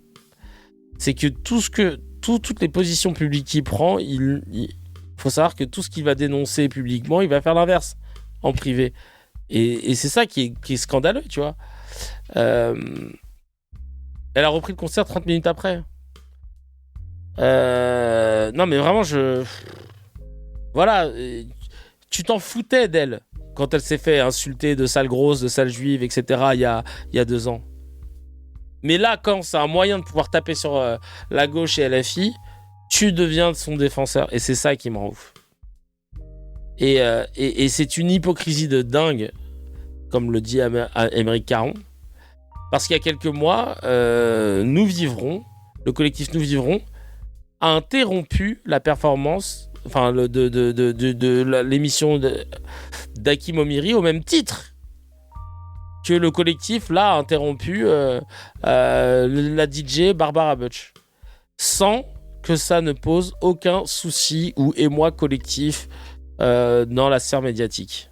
C'est que toutes les positions publiques qu'il prend, il faut savoir que tout ce qu'il va dénoncer publiquement, il va faire l'inverse en privé. Et c'est ça qui est scandaleux, tu vois. Elle a repris le concert 30 minutes après. Non, mais vraiment, voilà, tu t'en foutais d'elle quand elle s'est fait insulter de sale grosse, de sale juive, etc. il y a 2 ans. Mais là, quand c'est un moyen de pouvoir taper sur la gauche et LFI, tu deviens son défenseur. Et c'est ça qui me rend ouf. Et c'est une hypocrisie de dingue, comme le dit Aymeric Caron. Parce qu'il y a quelques mois, le collectif Nous Vivrons a interrompu la performance, enfin, de l'émission d'Hakim Omiri au même titre que le collectif, là, a interrompu la DJ Barbara Butch. Sans que ça ne pose aucun souci ou émoi collectif dans la sphère médiatique.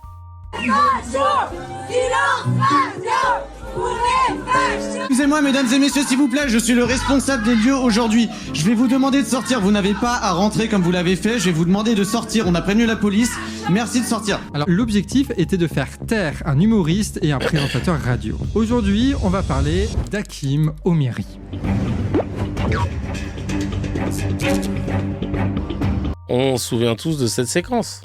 Excusez-moi, mesdames et messieurs, s'il vous plaît, je suis le responsable des lieux aujourd'hui. Je vais vous demander de sortir. Vous n'avez pas à rentrer comme vous l'avez fait. Je vais vous demander de sortir. On a prévenu la police. Merci de sortir. Alors, l'objectif était de faire taire un humoriste et un présentateur radio. Aujourd'hui, on va parler d'Hakim Omiri. On se souvient tous de cette séquence.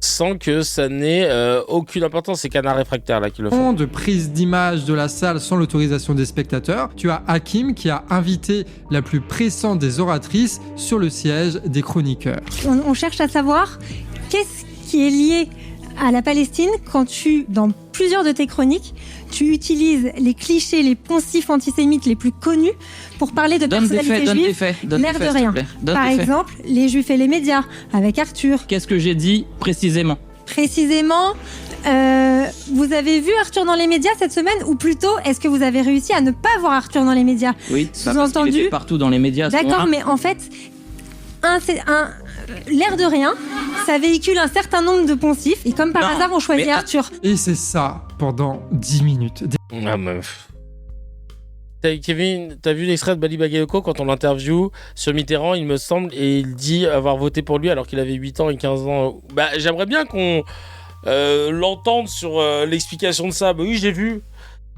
Sans que ça n'ait aucune importance. C'est Canard Réfractaire là qui le font. De prise d'image de la salle sans l'autorisation des spectateurs, tu as Hakim qui a invité la plus pressante des oratrices sur le siège des chroniqueurs. On cherche à savoir qu'est-ce qui est lié à la Palestine quand dans plusieurs de tes chroniques, tu utilises les clichés, les poncifs antisémites les plus connus pour parler de personnalités juives, l'air de rien. Par exemple, les juifs et les médias, avec Arthur. Qu'est-ce que j'ai dit précisément ? Précisément, vous avez vu Arthur dans les médias cette semaine, ou plutôt, est-ce que vous avez réussi à ne pas voir Arthur dans les médias ? Oui, parce qu'il était partout dans les médias. D'accord, mais en fait, l'air de rien, ça véhicule un certain nombre de poncifs, et comme par hasard, on choisit Arthur. Et c'est ça pendant 10 minutes. Ah meuf. Kevin, t'as vu l'extrait de Bali Bagayoko quand on l'interview sur Mitterrand, il me semble, et il dit avoir voté pour lui alors qu'il avait 8 ans et 15 ans. Bah, j'aimerais bien qu'on l'entende sur l'explication de ça. Bah oui, j'ai vu.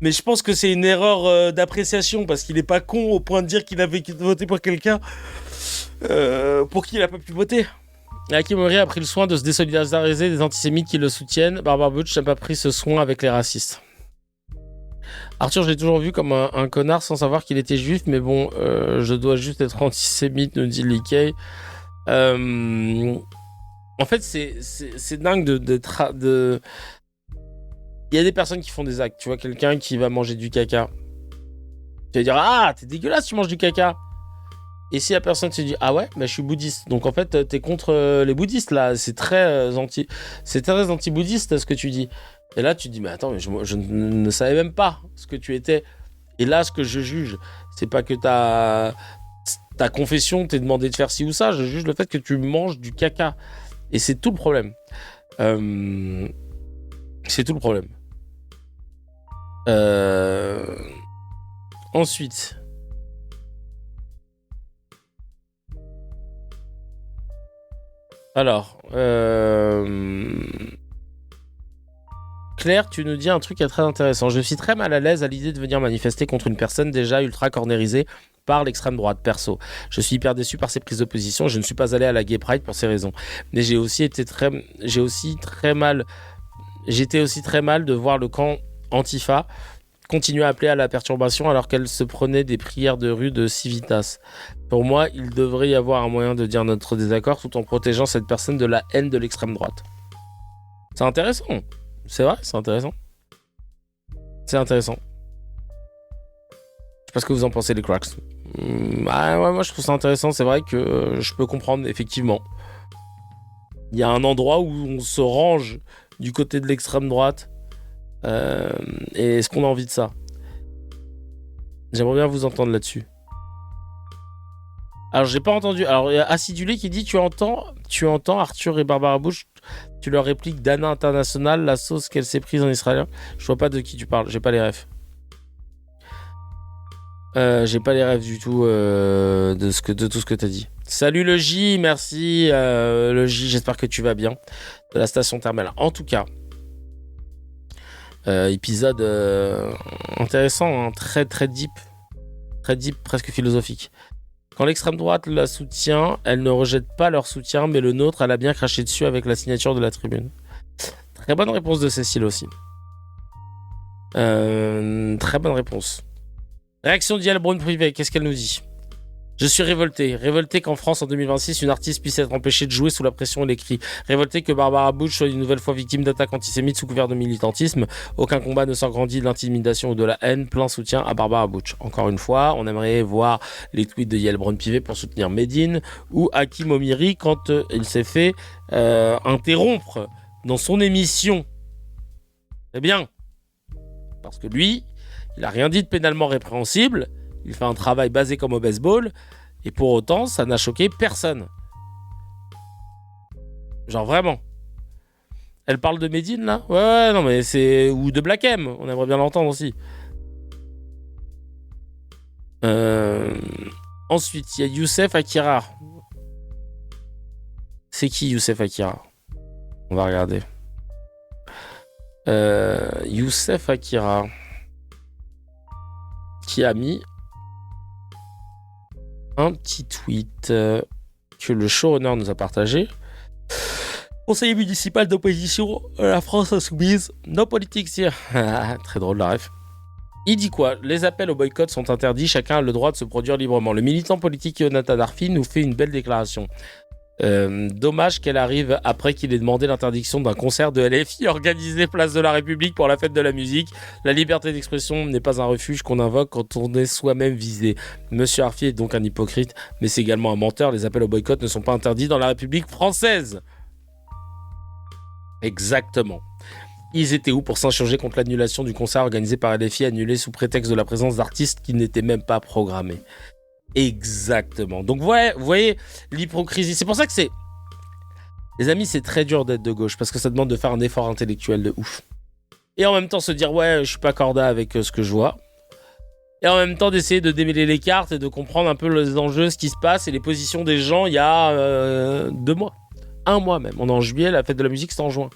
Mais je pense que c'est une erreur d'appréciation parce qu'il est pas con au point de dire qu'il avait voté pour quelqu'un pour qui il a pas pu voter. Hakim Omiri a pris le soin de se désolidariser des antisémites qui le soutiennent. Barbara Butch n'a pas pris ce soin avec les racistes. Arthur, je l'ai toujours vu comme un connard sans savoir qu'il était juif, mais bon, je dois juste être antisémite, nous dit Likey. En fait, c'est dingue de... Il y a des personnes qui font des actes. Tu vois, quelqu'un qui va manger du caca. Tu vas dire, ah, t'es dégueulasse, tu manges du caca. Et si la personne se dit, ah ouais, bah, je suis bouddhiste. Donc en fait, t'es contre les bouddhistes, là. C'est très anti-bouddhiste, ce que tu dis. Et là, tu te dis, mais attends, mais je ne savais même pas ce que tu étais. Et là, ce que je juge, c'est pas que ta confession t'est demandé de faire ci ou ça. Je juge le fait que tu manges du caca. Et c'est tout le problème. C'est tout le problème. Ensuite... Alors, Claire, tu nous dis un truc qui est très intéressant. Je suis très mal à l'aise à l'idée de venir manifester contre une personne déjà ultra cornérisée par l'extrême droite, perso. Je suis hyper déçu par ces prises de position. Je ne suis pas allé à la Gay Pride pour ces raisons. Mais j'étais aussi très mal de voir le camp Antifa continuer à appeler à la perturbation alors qu'elle se prenait des prières de rue de Civitas. Pour moi, il devrait y avoir un moyen de dire notre désaccord tout en protégeant cette personne de la haine de l'extrême droite. C'est intéressant. C'est vrai, c'est intéressant. C'est intéressant. Je sais pas ce que vous en pensez, les cracks. Moi, je trouve ça intéressant. C'est vrai que je peux comprendre, effectivement. Il y a un endroit où on se range du côté de l'extrême droite. Et est-ce qu'on a envie de ça ? J'aimerais bien vous entendre là-dessus. Alors, j'ai pas entendu. Alors, il y a Acidulé qui dit tu entends Arthur et Barbara Bush, tu leur répliques Dana International, la sauce qu'elle s'est prise en israélien. Je vois pas de qui tu parles, j'ai pas les refs. J'ai pas les refs du tout de tout ce que t'as dit. Salut le J, merci le J, j'espère que tu vas bien. De la station thermale. En tout cas, épisode intéressant, hein, très très deep, presque philosophique. Quand l'extrême droite la soutient, elle ne rejette pas leur soutien, mais le nôtre, elle a bien craché dessus avec la signature de la tribune. Très bonne réponse de Cécile aussi. Très bonne réponse. Réaction d'Yal Brown Privé, qu'est-ce qu'elle nous dit ? Je suis révolté qu'en France en 2026, une artiste puisse être empêchée de jouer sous la pression et les cris. Révolté que Barbara Bush soit une nouvelle fois victime d'attaques antisémites sous couvert de militantisme. Aucun combat ne s'agrandit de l'intimidation ou de la haine. Plein soutien à Barbara Bush. Encore une fois, on aimerait voir les tweets de Yael Braun-Pivet pour soutenir Médine ou Hakim Omiri quand il s'est fait interrompre dans son émission. C'est bien. Parce que lui, il n'a rien dit de pénalement répréhensible. Il fait un travail basé comme au baseball. Et pour autant, ça n'a choqué personne. Genre vraiment. Elle parle de Médine, là ? Ouais, non, mais c'est... Ou de Black M. On aimerait bien l'entendre aussi. Ensuite, il y a Youssef Akira. C'est qui Youssef Akira ? On va regarder. Youssef Akira. Qui a mis un petit tweet que le showrunner nous a partagé. Conseiller municipal d'opposition à la France insoumise. No politics here. Très drôle la ref. Il dit quoi ? Les appels au boycott sont interdits, chacun a le droit de se produire librement. Le militant politique Yonatan Arfi nous fait une belle déclaration. Dommage qu'elle arrive après qu'il ait demandé l'interdiction d'un concert de LFI organisé place de la République pour la fête de la musique. La liberté d'expression n'est pas un refuge qu'on invoque quand on est soi-même visé. Monsieur Arfi est donc un hypocrite, mais c'est également un menteur. Les appels au boycott ne sont pas interdits dans la République française. Exactement. Ils étaient où pour s'insurger contre l'annulation du concert organisé par LFI, annulé sous prétexte de la présence d'artistes qui n'étaient même pas programmés. Exactement. Donc, vous voyez l'hypocrisie. C'est pour ça que c'est... Les amis, c'est très dur d'être de gauche, parce que ça demande de faire un effort intellectuel de ouf. Et en même temps, se dire, ouais, je suis pas corda avec ce que je vois. Et en même temps, d'essayer de démêler les cartes et de comprendre un peu les enjeux, ce qui se passe et les positions des gens il y a 2 mois. 1 mois même. On est en juillet, la fête de la musique, c'est en juin.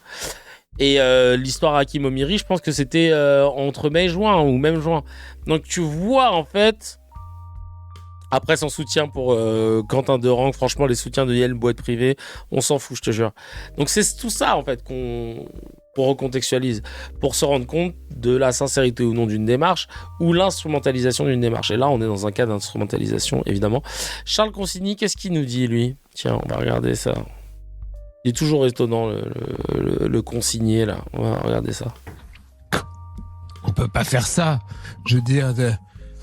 Et l'histoire Hakim Omiri, je pense que c'était entre mai et juin, ou même juin. Donc, tu vois, en fait... Après son soutien pour Quentin Derang, franchement les soutiens de Yael Boîte Privée, on s'en fout, je te jure. Donc c'est tout ça en fait qu'on recontextualise pour se rendre compte de la sincérité ou non d'une démarche ou l'instrumentalisation d'une démarche. Et là on est dans un cas d'instrumentalisation évidemment. Charles Consigny, qu'est-ce qu'il nous dit lui ? Tiens, on va regarder ça. Il est toujours étonnant le consigné là. On va regarder ça. On peut pas faire ça. Je veux dire...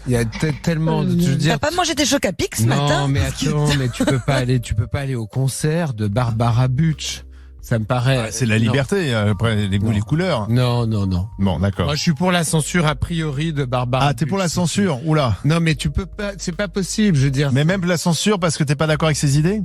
Il y a tellement de... T'as pas mangé tes chocs à pic ce matin ? Non, mais attends, mais tu peux pas aller au concert de Barbara Bush. Ça me paraît... c'est la liberté, après les goûts, les couleurs. Non. Bon, d'accord. Moi, je suis pour la censure a priori de Barbara Bush. Ah, t'es pour la censure ? Oula. Non, mais tu peux pas, c'est pas possible, je veux dire. Mais même la censure parce que t'es pas d'accord avec ses idées ?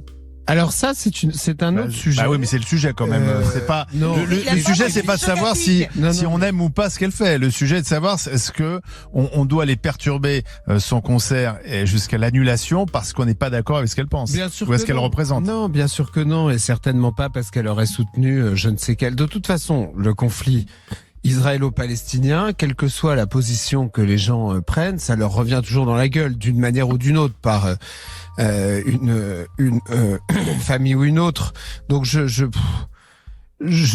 Alors ça, c'est un autre sujet. Bah oui, mais c'est le sujet quand même. C'est pas le sujet, c'est pas de savoir si on aime ou pas ce qu'elle fait. Le sujet est de savoir est-ce que on doit aller perturber son concert jusqu'à l'annulation parce qu'on n'est pas d'accord avec ce qu'elle pense. Bien sûr ou est-ce que qu'elle non. représente. Non, bien sûr que non, et certainement pas parce qu'elle aurait soutenu je ne sais quelle. De toute façon, le conflit israélo-palestinien, quelle que soit la position que les gens prennent, ça leur revient toujours dans la gueule d'une manière ou d'une autre par une famille ou une autre. Donc je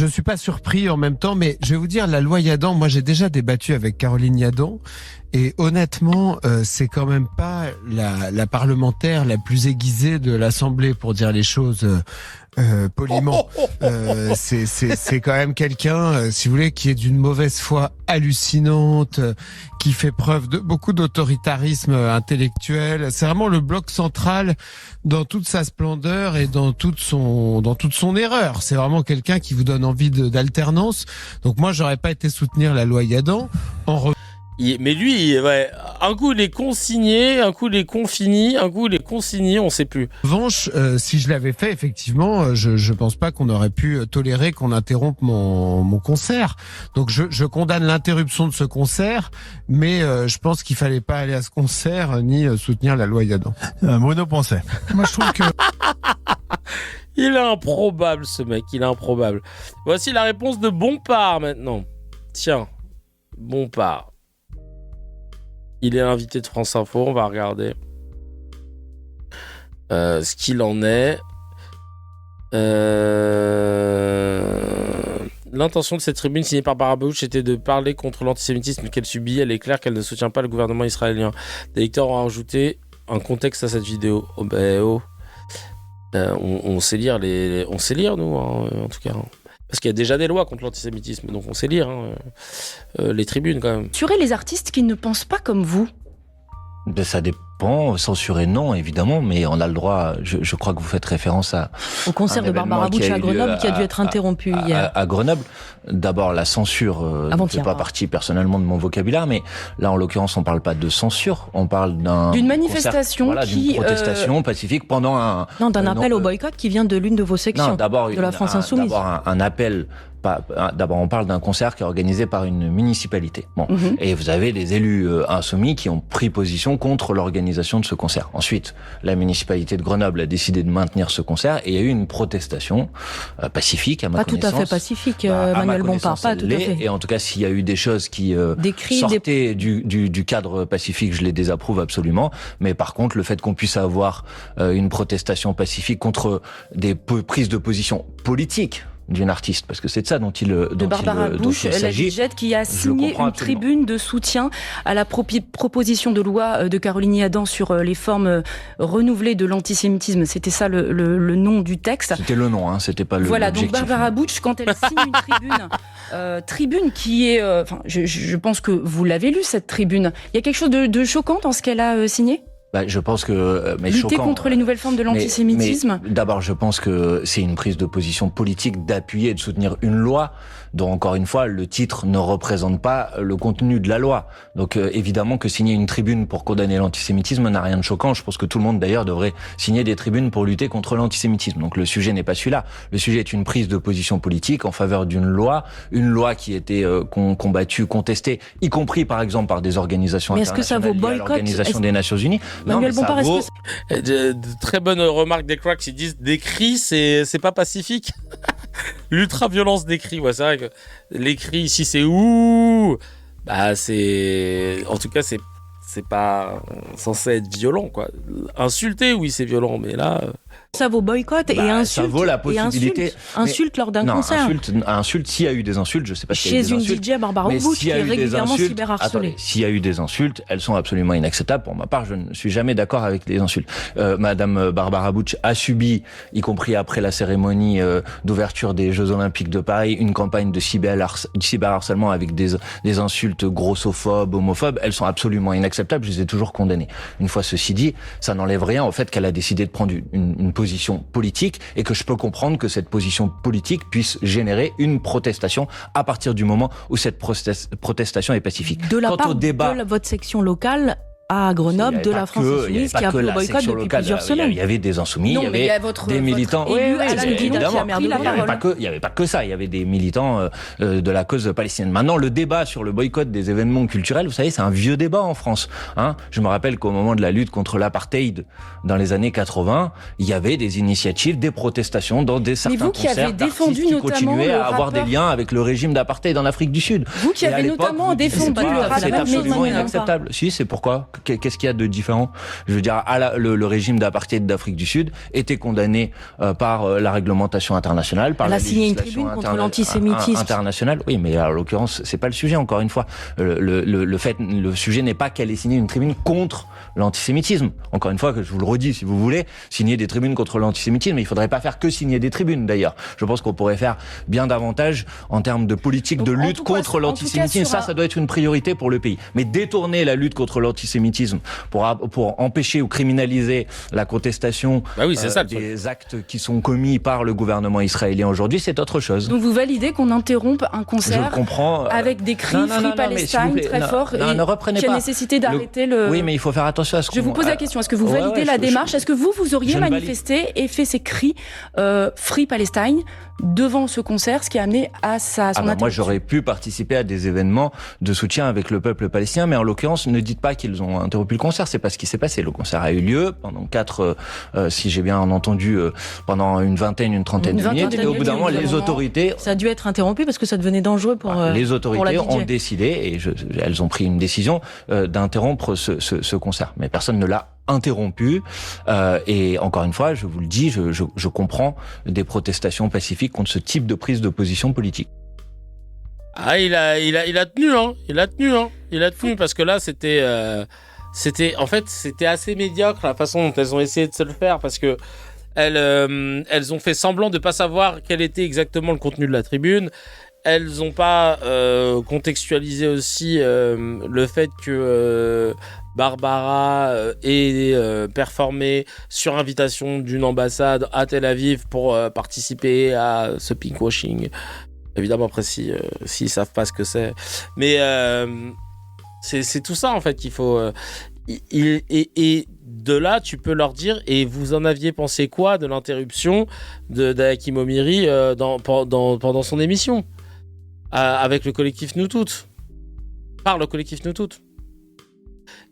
suis pas surpris en même temps, mais je vais vous dire, la loi Yadan, moi j'ai déjà débattu avec Caroline Yadan, et honnêtement, c'est quand même pas la parlementaire la plus aiguisée de l'Assemblée, pour dire les choses poliment. C'est quand même quelqu'un, si vous voulez, qui est d'une mauvaise foi hallucinante, qui fait preuve de beaucoup d'autoritarisme intellectuel. C'est vraiment le bloc central dans toute sa splendeur et dans toute son erreur. C'est vraiment quelqu'un qui vous donne envie d'alternance. Donc moi, j'aurais pas été soutenir la loi Yadan. Mais lui, ouais, un coup il est consigné, un coup il est confini, un coup il est consigné, on sait plus. En revanche, si je l'avais fait, effectivement, je pense pas qu'on aurait pu tolérer qu'on interrompe mon concert. Donc je condamne l'interruption de ce concert, mais je pense qu'il fallait pas aller à ce concert ni soutenir la loi Yadan. Bruno pensait. Moi je trouve que... Il est improbable ce mec, il est improbable. Voici la réponse de Bompard maintenant. Tiens, Bompard. Il est l'invité de France Info, on va regarder ce qu'il en est. L'intention de cette tribune signée par Barbara Bush était de parler contre l'antisémitisme qu'elle subit. Elle est claire qu'elle ne soutient pas le gouvernement israélien. Des lecteurs ont rajouté un contexte à cette vidéo. On sait lire on sait lire nous en tout cas. Parce qu'il y a déjà des lois contre l'antisémitisme, donc on sait lire les tribunes quand même. Censurer les artistes qui ne pensent pas comme vous. Ça dépend, censurer non évidemment, mais on a le droit, je crois que vous faites référence au concert de Barbara Bush à Grenoble qui a dû être interrompu hier. À Grenoble, d'abord la censure ne fait pas partie personnellement de mon vocabulaire, mais là en l'occurrence on parle pas de censure, on parle d'une manifestation concert, d'une protestation pacifique pendant d'un appel au boycott qui vient de l'une de vos sections, de la France Insoumise. D'abord un appel. D'abord, on parle d'un concert qui est organisé par une municipalité. Et vous avez des élus insoumis qui ont pris position contre l'organisation de ce concert. Ensuite, la municipalité de Grenoble a décidé de maintenir ce concert et il y a eu une protestation pacifique, à ma connaissance. Pas tout à fait pacifique, Manuel Bompard, pas tout à fait. Et en tout cas, s'il y a eu des choses qui sortaient du cadre pacifique, je les désapprouve absolument. Mais par contre, le fait qu'on puisse avoir une protestation pacifique contre des prises de position politiques d'une artiste, parce que c'est de ça dont il s'agit. Barbara Bush, la DJ qui a signé une tribune de soutien à la proposition de loi de Caroline Yadan sur les formes renouvelées de l'antisémitisme. C'était ça le nom du texte. C'était le nom, c'était pas le. Voilà, donc Barbara Bush, quand elle signe une tribune qui est, je pense que vous l'avez lu cette tribune. Il y a quelque chose de choquant dans ce qu'elle a signé. Je pense que lutter contre les nouvelles formes de l'antisémitisme. Mais d'abord, je pense que c'est une prise de position politique d'appuyer et de soutenir une loi dont, encore une fois, le titre ne représente pas le contenu de la loi. Donc, évidemment que signer une tribune pour condamner l'antisémitisme n'a rien de choquant. Je pense que tout le monde, d'ailleurs, devrait signer des tribunes pour lutter contre l'antisémitisme. Donc, le sujet n'est pas celui-là. Le sujet est une prise de position politique en faveur d'une loi, une loi qui était combattue, contestée, y compris, par exemple, par des organisations internationales. Est-ce que ça vaut boycott ? L'Organisation des Nations Unies. Manuel Bompard, de très bonnes remarques des cracks, ils disent des cris, c'est pas pacifique. L'ultra-violence des cris, c'est vrai que les cris ici c'est ouh, c'est, en tout cas c'est pas censé être violent quoi. Insulter, oui c'est violent, mais là. Ça vaut boycott et insulte. Ça vaut la possibilité. Insulte lors d'un concert. Insulte, s'il y a eu des insultes, je sais pas s'il y a eu des insultes. Chez une DJ Barbara Bush qui est régulièrement cyberharcelée. S'il y a eu des insultes, elles sont absolument inacceptables. Pour ma part, je ne suis jamais d'accord avec les insultes. Madame Barbara Bush a subi, y compris après la cérémonie d'ouverture des Jeux Olympiques de Paris, une campagne de cyberharcèlement avec des insultes grossophobes, homophobes. Elles sont absolument inacceptables. Je les ai toujours condamnées. Une fois ceci dit, ça n'enlève rien au fait qu'elle a décidé de prendre une position politique et que je peux comprendre que cette position politique puisse générer une protestation à partir du moment où cette protestation est pacifique. De la part de votre section locale à Grenoble, de la France Insoumise qui a appelé au boycott depuis plusieurs semaines. Il y avait des insoumis, il y avait des militants. Évidemment, il n'y avait pas que ça, il y avait des militants de la cause palestinienne. Maintenant, le débat sur le boycott des événements culturels, vous savez, c'est un vieux débat en France. Je me rappelle qu'au moment de la lutte contre l'apartheid dans les années 80, il y avait des initiatives, des protestations dans certains concerts d'artistes qui continuaient à avoir des liens avec le régime d'apartheid en Afrique du Sud. Vous qui avez notamment défendu le rappeur. C'est absolument inacceptable. Si, c'est pourquoi ? Qu'est-ce qu'il y a de différent ? Je veux dire, le régime d'apartheid d'Afrique du Sud était condamné par la réglementation internationale, par la législation internationale. Oui, mais en l'occurrence, c'est pas le sujet. Encore une fois, le sujet n'est pas qu'elle ait signé une tribune contre l'antisémitisme. Encore une fois, que je vous le redis, si vous voulez signer des tribunes contre l'antisémitisme, il faudrait pas faire que signer des tribunes. D'ailleurs, je pense qu'on pourrait faire bien davantage en termes de politique de lutte contre l'antisémitisme. Ça doit être une priorité pour le pays. Mais détourner la lutte contre l'antisémitisme pour empêcher ou criminaliser la contestation des actes qui sont commis par le gouvernement israélien aujourd'hui, c'est autre chose. Donc vous validez qu'on interrompe un concert avec des cris Free Palestine très forts et qui a nécessité d'arrêter le... Oui, mais il faut faire attention à ce qu'on... Je vous pose la question, est-ce que vous validez la démarche ? Est-ce que vous auriez manifesté et fait ces cris Free Palestine devant ce concert, ce qui a amené à son interruption ? Moi, j'aurais pu participer à des événements de soutien avec le peuple palestinien, mais en l'occurrence, ne dites pas qu'ils ont interrompu le concert, c'est pas ce qui s'est passé. Le concert a eu lieu pendant si j'ai bien entendu, pendant une trentaine de minutes, et au bout d'un moment, les autorités... Ça a dû être interrompu parce que ça devenait dangereux pour les autorités ont décidé, et elles ont pris une décision d'interrompre ce concert. Mais personne ne l'a interrompu, et encore une fois, je vous le dis, je comprends des protestations pacifiques contre ce type de prise de position politique. Il a tenu parce que là c'était c'était assez médiocre la façon dont elles ont essayé de se le faire, parce que elles ont fait semblant de pas savoir quel était exactement le contenu de la tribune. Elles n'ont pas contextualisé aussi le fait que Barbara ait performé sur invitation d'une ambassade à Tel Aviv pour participer à ce pinkwashing. Évidemment, après, s'ils savent pas ce que c'est. Mais c'est tout ça, en fait, qu'il faut... Et de là, tu peux leur dire, et vous en aviez pensé quoi de l'interruption d'Hakim Omiri pendant son émission avec le collectif Nous Toutes, par le collectif Nous Toutes.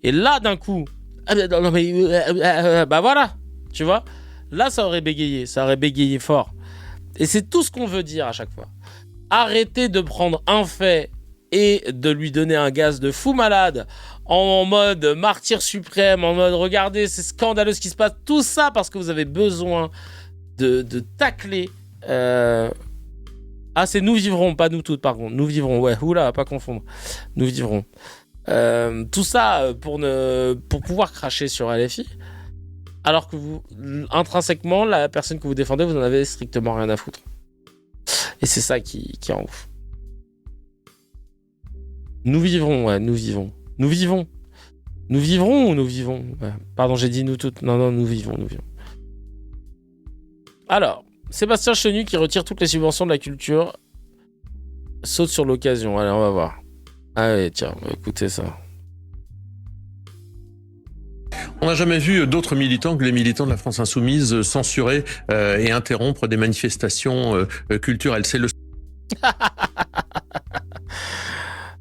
Et là, d'un coup, bah voilà, tu vois, là, ça aurait bégayé fort. Et c'est tout ce qu'on veut dire à chaque fois. Arrêtez de prendre un fait et de lui donner un gaz de fou malade en mode martyr suprême, en mode regardez, c'est scandaleux ce qui se passe, tout ça parce que vous avez besoin de tacler. Ah, c'est Nous Vivrons, pas Nous Toutes, par contre. Nous Vivrons, ouais, oula, pas confondre. Nous Vivrons. Tout ça pour pouvoir cracher sur LFI, alors que vous, intrinsèquement, la personne que vous défendez, vous n'en avez strictement rien à foutre. Et c'est ça qui rend ouf. Nous vivrons, ouais, nous vivons. Nous vivons. Nous vivrons ou nous vivons ouais. Pardon, j'ai dit Nous Toutes. Non, nous vivons, nous vivons. Alors, Sébastien Chenu, qui retire toutes les subventions de la culture, saute sur l'occasion. Allez, on va voir. Allez, tiens, écoutez ça. On n'a jamais vu d'autres militants que les militants de la France Insoumise censurer et interrompre des manifestations culturelles. C'est le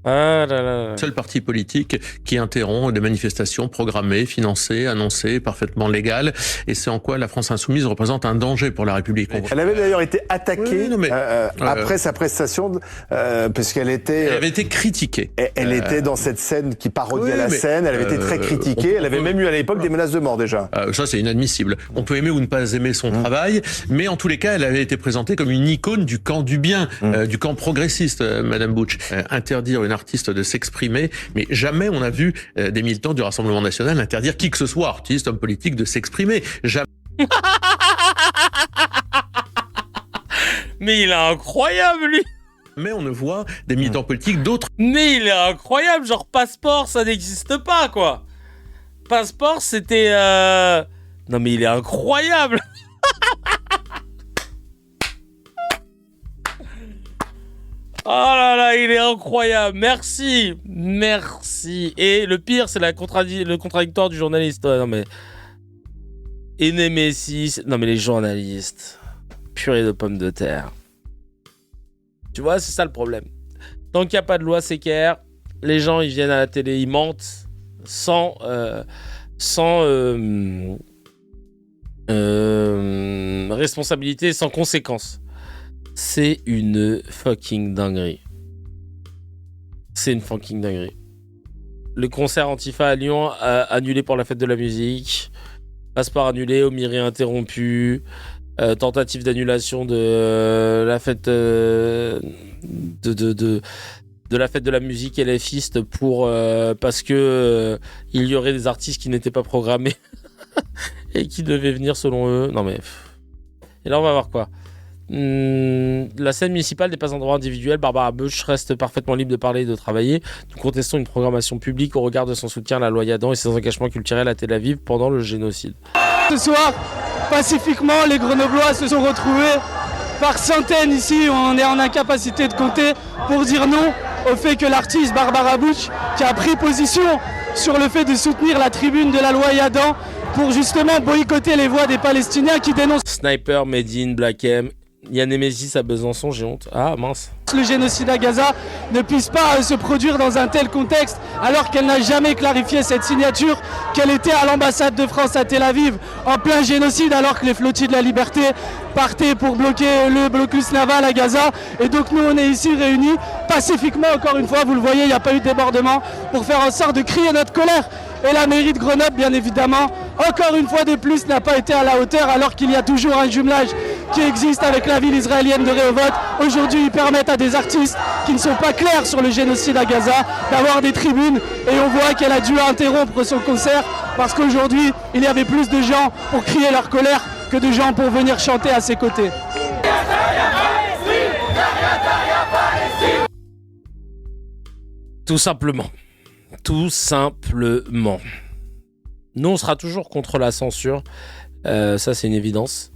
seul parti politique qui interrompt des manifestations programmées, financées, annoncées, parfaitement légales. Et c'est en quoi la France Insoumise représente un danger pour la République. Elle avait d'ailleurs été attaquée après sa prestation, parce qu'elle était... Elle avait été critiquée. Elle était dans cette scène qui parodiait la scène, elle avait été très critiquée, elle avait même eu à l'époque des menaces de mort déjà. Ça c'est inadmissible. On peut aimer ou ne pas aimer son travail, mais en tous les cas, elle avait été présentée comme une icône du camp du bien, du camp progressiste, Madame Butch. Interdire une artiste de s'exprimer, mais jamais on a vu des militants du Rassemblement national interdire qui que ce soit, artiste, homme politique, de s'exprimer. Jamais. Mais il est incroyable, lui. Mais on ne voit des militants politiques d'autres. Mais il est incroyable, genre Passeport, ça n'existe pas, quoi. Passeport, c'était... Non, mais il est incroyable. Oh là là, il est incroyable. Merci. Et le pire, c'est le contradictoire du journaliste. Non mais... Et Némésis... Non mais les journalistes... Purée de pommes de terre. Tu vois, c'est ça le problème. Tant qu'il n'y a pas de loi séquère, les gens, ils viennent à la télé, ils mentent sans responsabilité, sans conséquences. C'est une fucking dinguerie. Le concert Antifa à Lyon annulé pour la fête de la musique. Passeport annulé, Omiri interrompu. Tentative d'annulation de la fête de la fête de la musique LFiste parce que il y aurait des artistes qui n'étaient pas programmés et qui devaient venir selon eux. Non mais... Et là on va voir quoi. La scène municipale n'est pas un droit individuel. Barbara Butch reste parfaitement libre de parler et de travailler. Nous contestons une programmation publique au regard de son soutien à la loi Yadan et ses engagements culturels à Tel Aviv pendant le génocide. Ce soir, pacifiquement, les Grenoblois se sont retrouvés par centaines ici. On est en incapacité de compter pour dire non au fait que l'artiste Barbara Butch, qui a pris position sur le fait de soutenir la tribune de la loi Yadan pour justement boycotter les voix des Palestiniens qui dénoncent Sniper, Medine, Black M. Il y a Némésis à Besançon, j'ai honte. Ah mince. Le génocide à Gaza ne puisse pas se produire dans un tel contexte alors qu'elle n'a jamais clarifié cette signature, qu'elle était à l'ambassade de France à Tel Aviv en plein génocide alors que les flottilles de la liberté partaient pour bloquer le blocus naval à Gaza. Et donc nous on est ici réunis pacifiquement, encore une fois, vous le voyez, il n'y a pas eu de débordement, pour faire en sorte de crier notre colère. Et la mairie de Grenoble, bien évidemment, encore une fois de plus, n'a pas été à la hauteur alors qu'il y a toujours un jumelage qui existent avec la ville israélienne de Rehovot. Aujourd'hui, ils permettent à des artistes qui ne sont pas clairs sur le génocide à Gaza d'avoir des tribunes. Et on voit qu'elle a dû interrompre son concert parce qu'aujourd'hui, il y avait plus de gens pour crier leur colère que de gens pour venir chanter à ses côtés. Tout simplement. Tout simplement. Nous, on sera toujours contre la censure. Ça, c'est une évidence.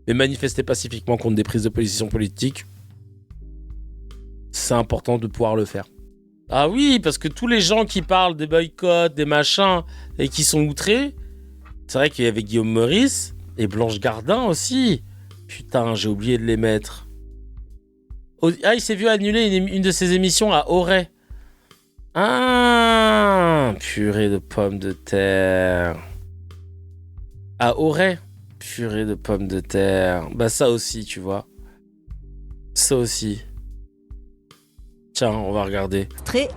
Mais manifester pacifiquement contre des prises de position politiques, c'est important de pouvoir le faire. Ah oui, parce que tous les gens qui parlent des boycotts, des machins, et qui sont outrés, c'est vrai qu'il y avait Guillaume Meurice et Blanche Gardin aussi. Putain, j'ai oublié de les mettre. Ah, il s'est vu annuler une de ses émissions à Auray. Ah, purée de pommes de terre. À Auray, purée de pommes de terre. Bah ça aussi, tu vois. Ça aussi. Tiens, on va regarder.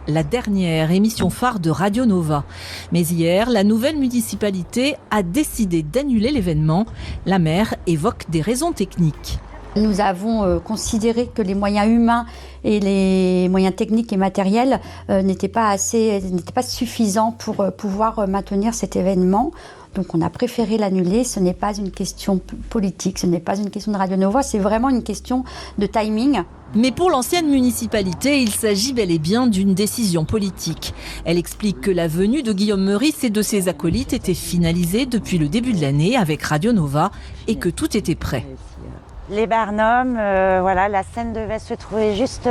La dernière émission phare de Radio Nova. Mais hier, la nouvelle municipalité a décidé d'annuler l'événement. La maire évoque des raisons techniques. Nous avons considéré que les moyens humains et les moyens techniques et matériels n'étaient pas suffisants pour pouvoir maintenir cet événement. Donc on a préféré l'annuler. Ce n'est pas une question politique, ce n'est pas une question de Radio Nova, c'est vraiment une question de timing. Mais pour l'ancienne municipalité, il s'agit bel et bien d'une décision politique. Elle explique que la venue de Guillaume Meurice et de ses acolytes était finalisée depuis le début de l'année avec Radio Nova et que tout était prêt. Les Barnum, voilà, la scène devait se trouver juste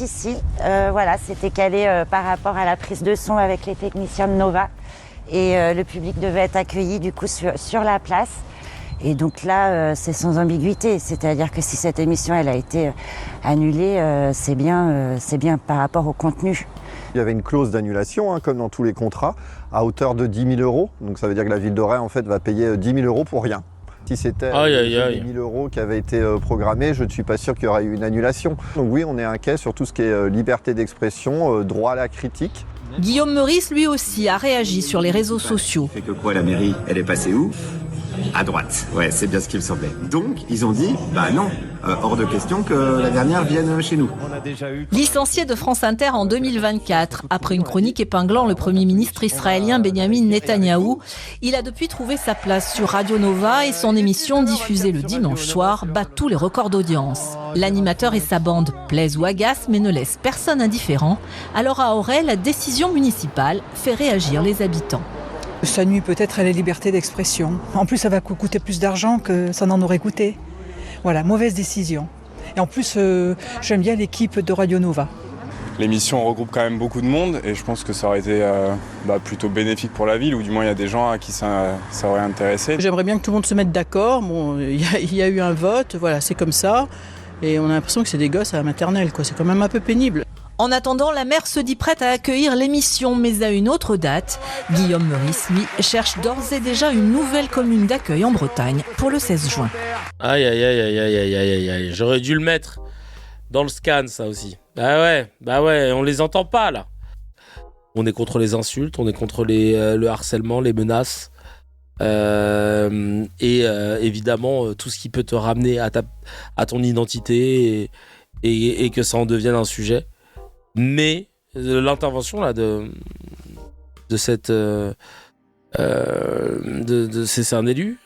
ici. Voilà, c'était calé par rapport à la prise de son avec les techniciens de Nova. Et le public devait être accueilli du coup sur la place. Et donc là, c'est sans ambiguïté. C'est-à-dire que si cette émission elle a été annulée, c'est bien par rapport au contenu. Il y avait une clause d'annulation, comme dans tous les contrats, à hauteur de 10 000 €. Donc ça veut dire que la ville d'Auray en fait, va payer 10 000 € pour rien. Si c'était 10 000 € qui avaient été programmés, je ne suis pas sûr qu'il y aurait eu une annulation. Donc oui, on est inquiet sur tout ce qui est liberté d'expression, droit à la critique. Guillaume Meurice, lui aussi, a réagi sur les réseaux sociaux. Fait que quoi, la mairie, elle est passée où ? À droite. Ouais, c'est bien ce qu'il me semblait. Donc, ils ont dit, bah non, hors de question que la dernière vienne chez nous. Licencié de France Inter en 2024, après une chronique épinglant le Premier ministre israélien Benjamin Netanyahou, il a depuis trouvé sa place sur Radio Nova et son émission diffusée le dimanche soir bat tous les records d'audience. L'animateur et sa bande plaisent ou agacent mais ne laissent personne indifférent. Alors à Auray, la décision municipale fait réagir les habitants. Ça nuit peut-être à la liberté d'expression. En plus, ça va coûter plus d'argent que ça n'en aurait coûté. Voilà, mauvaise décision. Et en plus, j'aime bien l'équipe de Radio Nova. L'émission regroupe quand même beaucoup de monde et je pense que ça aurait été plutôt bénéfique pour la ville, ou du moins il y a des gens à qui ça aurait intéressé. J'aimerais bien que tout le monde se mette d'accord. Bon, il y a eu un vote, voilà, c'est comme ça. Et on a l'impression que c'est des gosses à la maternelle, quoi. C'est quand même un peu pénible. En attendant, la maire se dit prête à accueillir l'émission, mais à une autre date. Guillaume Meurice, lui, cherche d'ores et déjà une nouvelle commune d'accueil en Bretagne pour le 16 juin. Aïe, aïe, aïe, aïe, aïe, aïe, aïe, aïe. J'aurais dû le mettre dans le scan, ça aussi. Bah ouais, on les entend pas, là. On est contre les insultes, on est contre le harcèlement, les menaces. Et évidemment, tout ce qui peut te ramener à ton identité et que ça en devienne un sujet. Mais l'intervention là de cette c'est un élu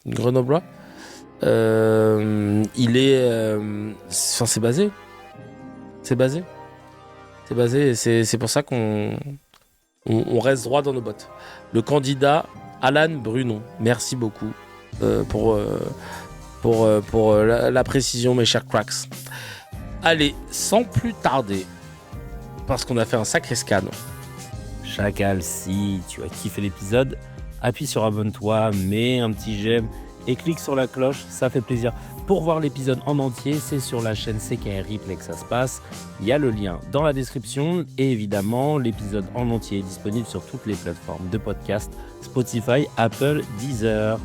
grenoblois, il est c'est basé et c'est pour ça qu'on reste droit dans nos bottes. Le candidat Alan Brunon, merci beaucoup pour la précision, mes chers cracks. Allez, sans plus tarder, parce qu'on a fait un sacré scan. Chacal, si tu as kiffé l'épisode, appuie sur abonne-toi, mets un petit j'aime et clique sur la cloche, ça fait plaisir. Pour voir l'épisode en entier, c'est sur la chaîne CKR Replay que ça se passe. Il y a le lien dans la description et évidemment, l'épisode en entier est disponible sur toutes les plateformes de podcast, Spotify, Apple, Deezer.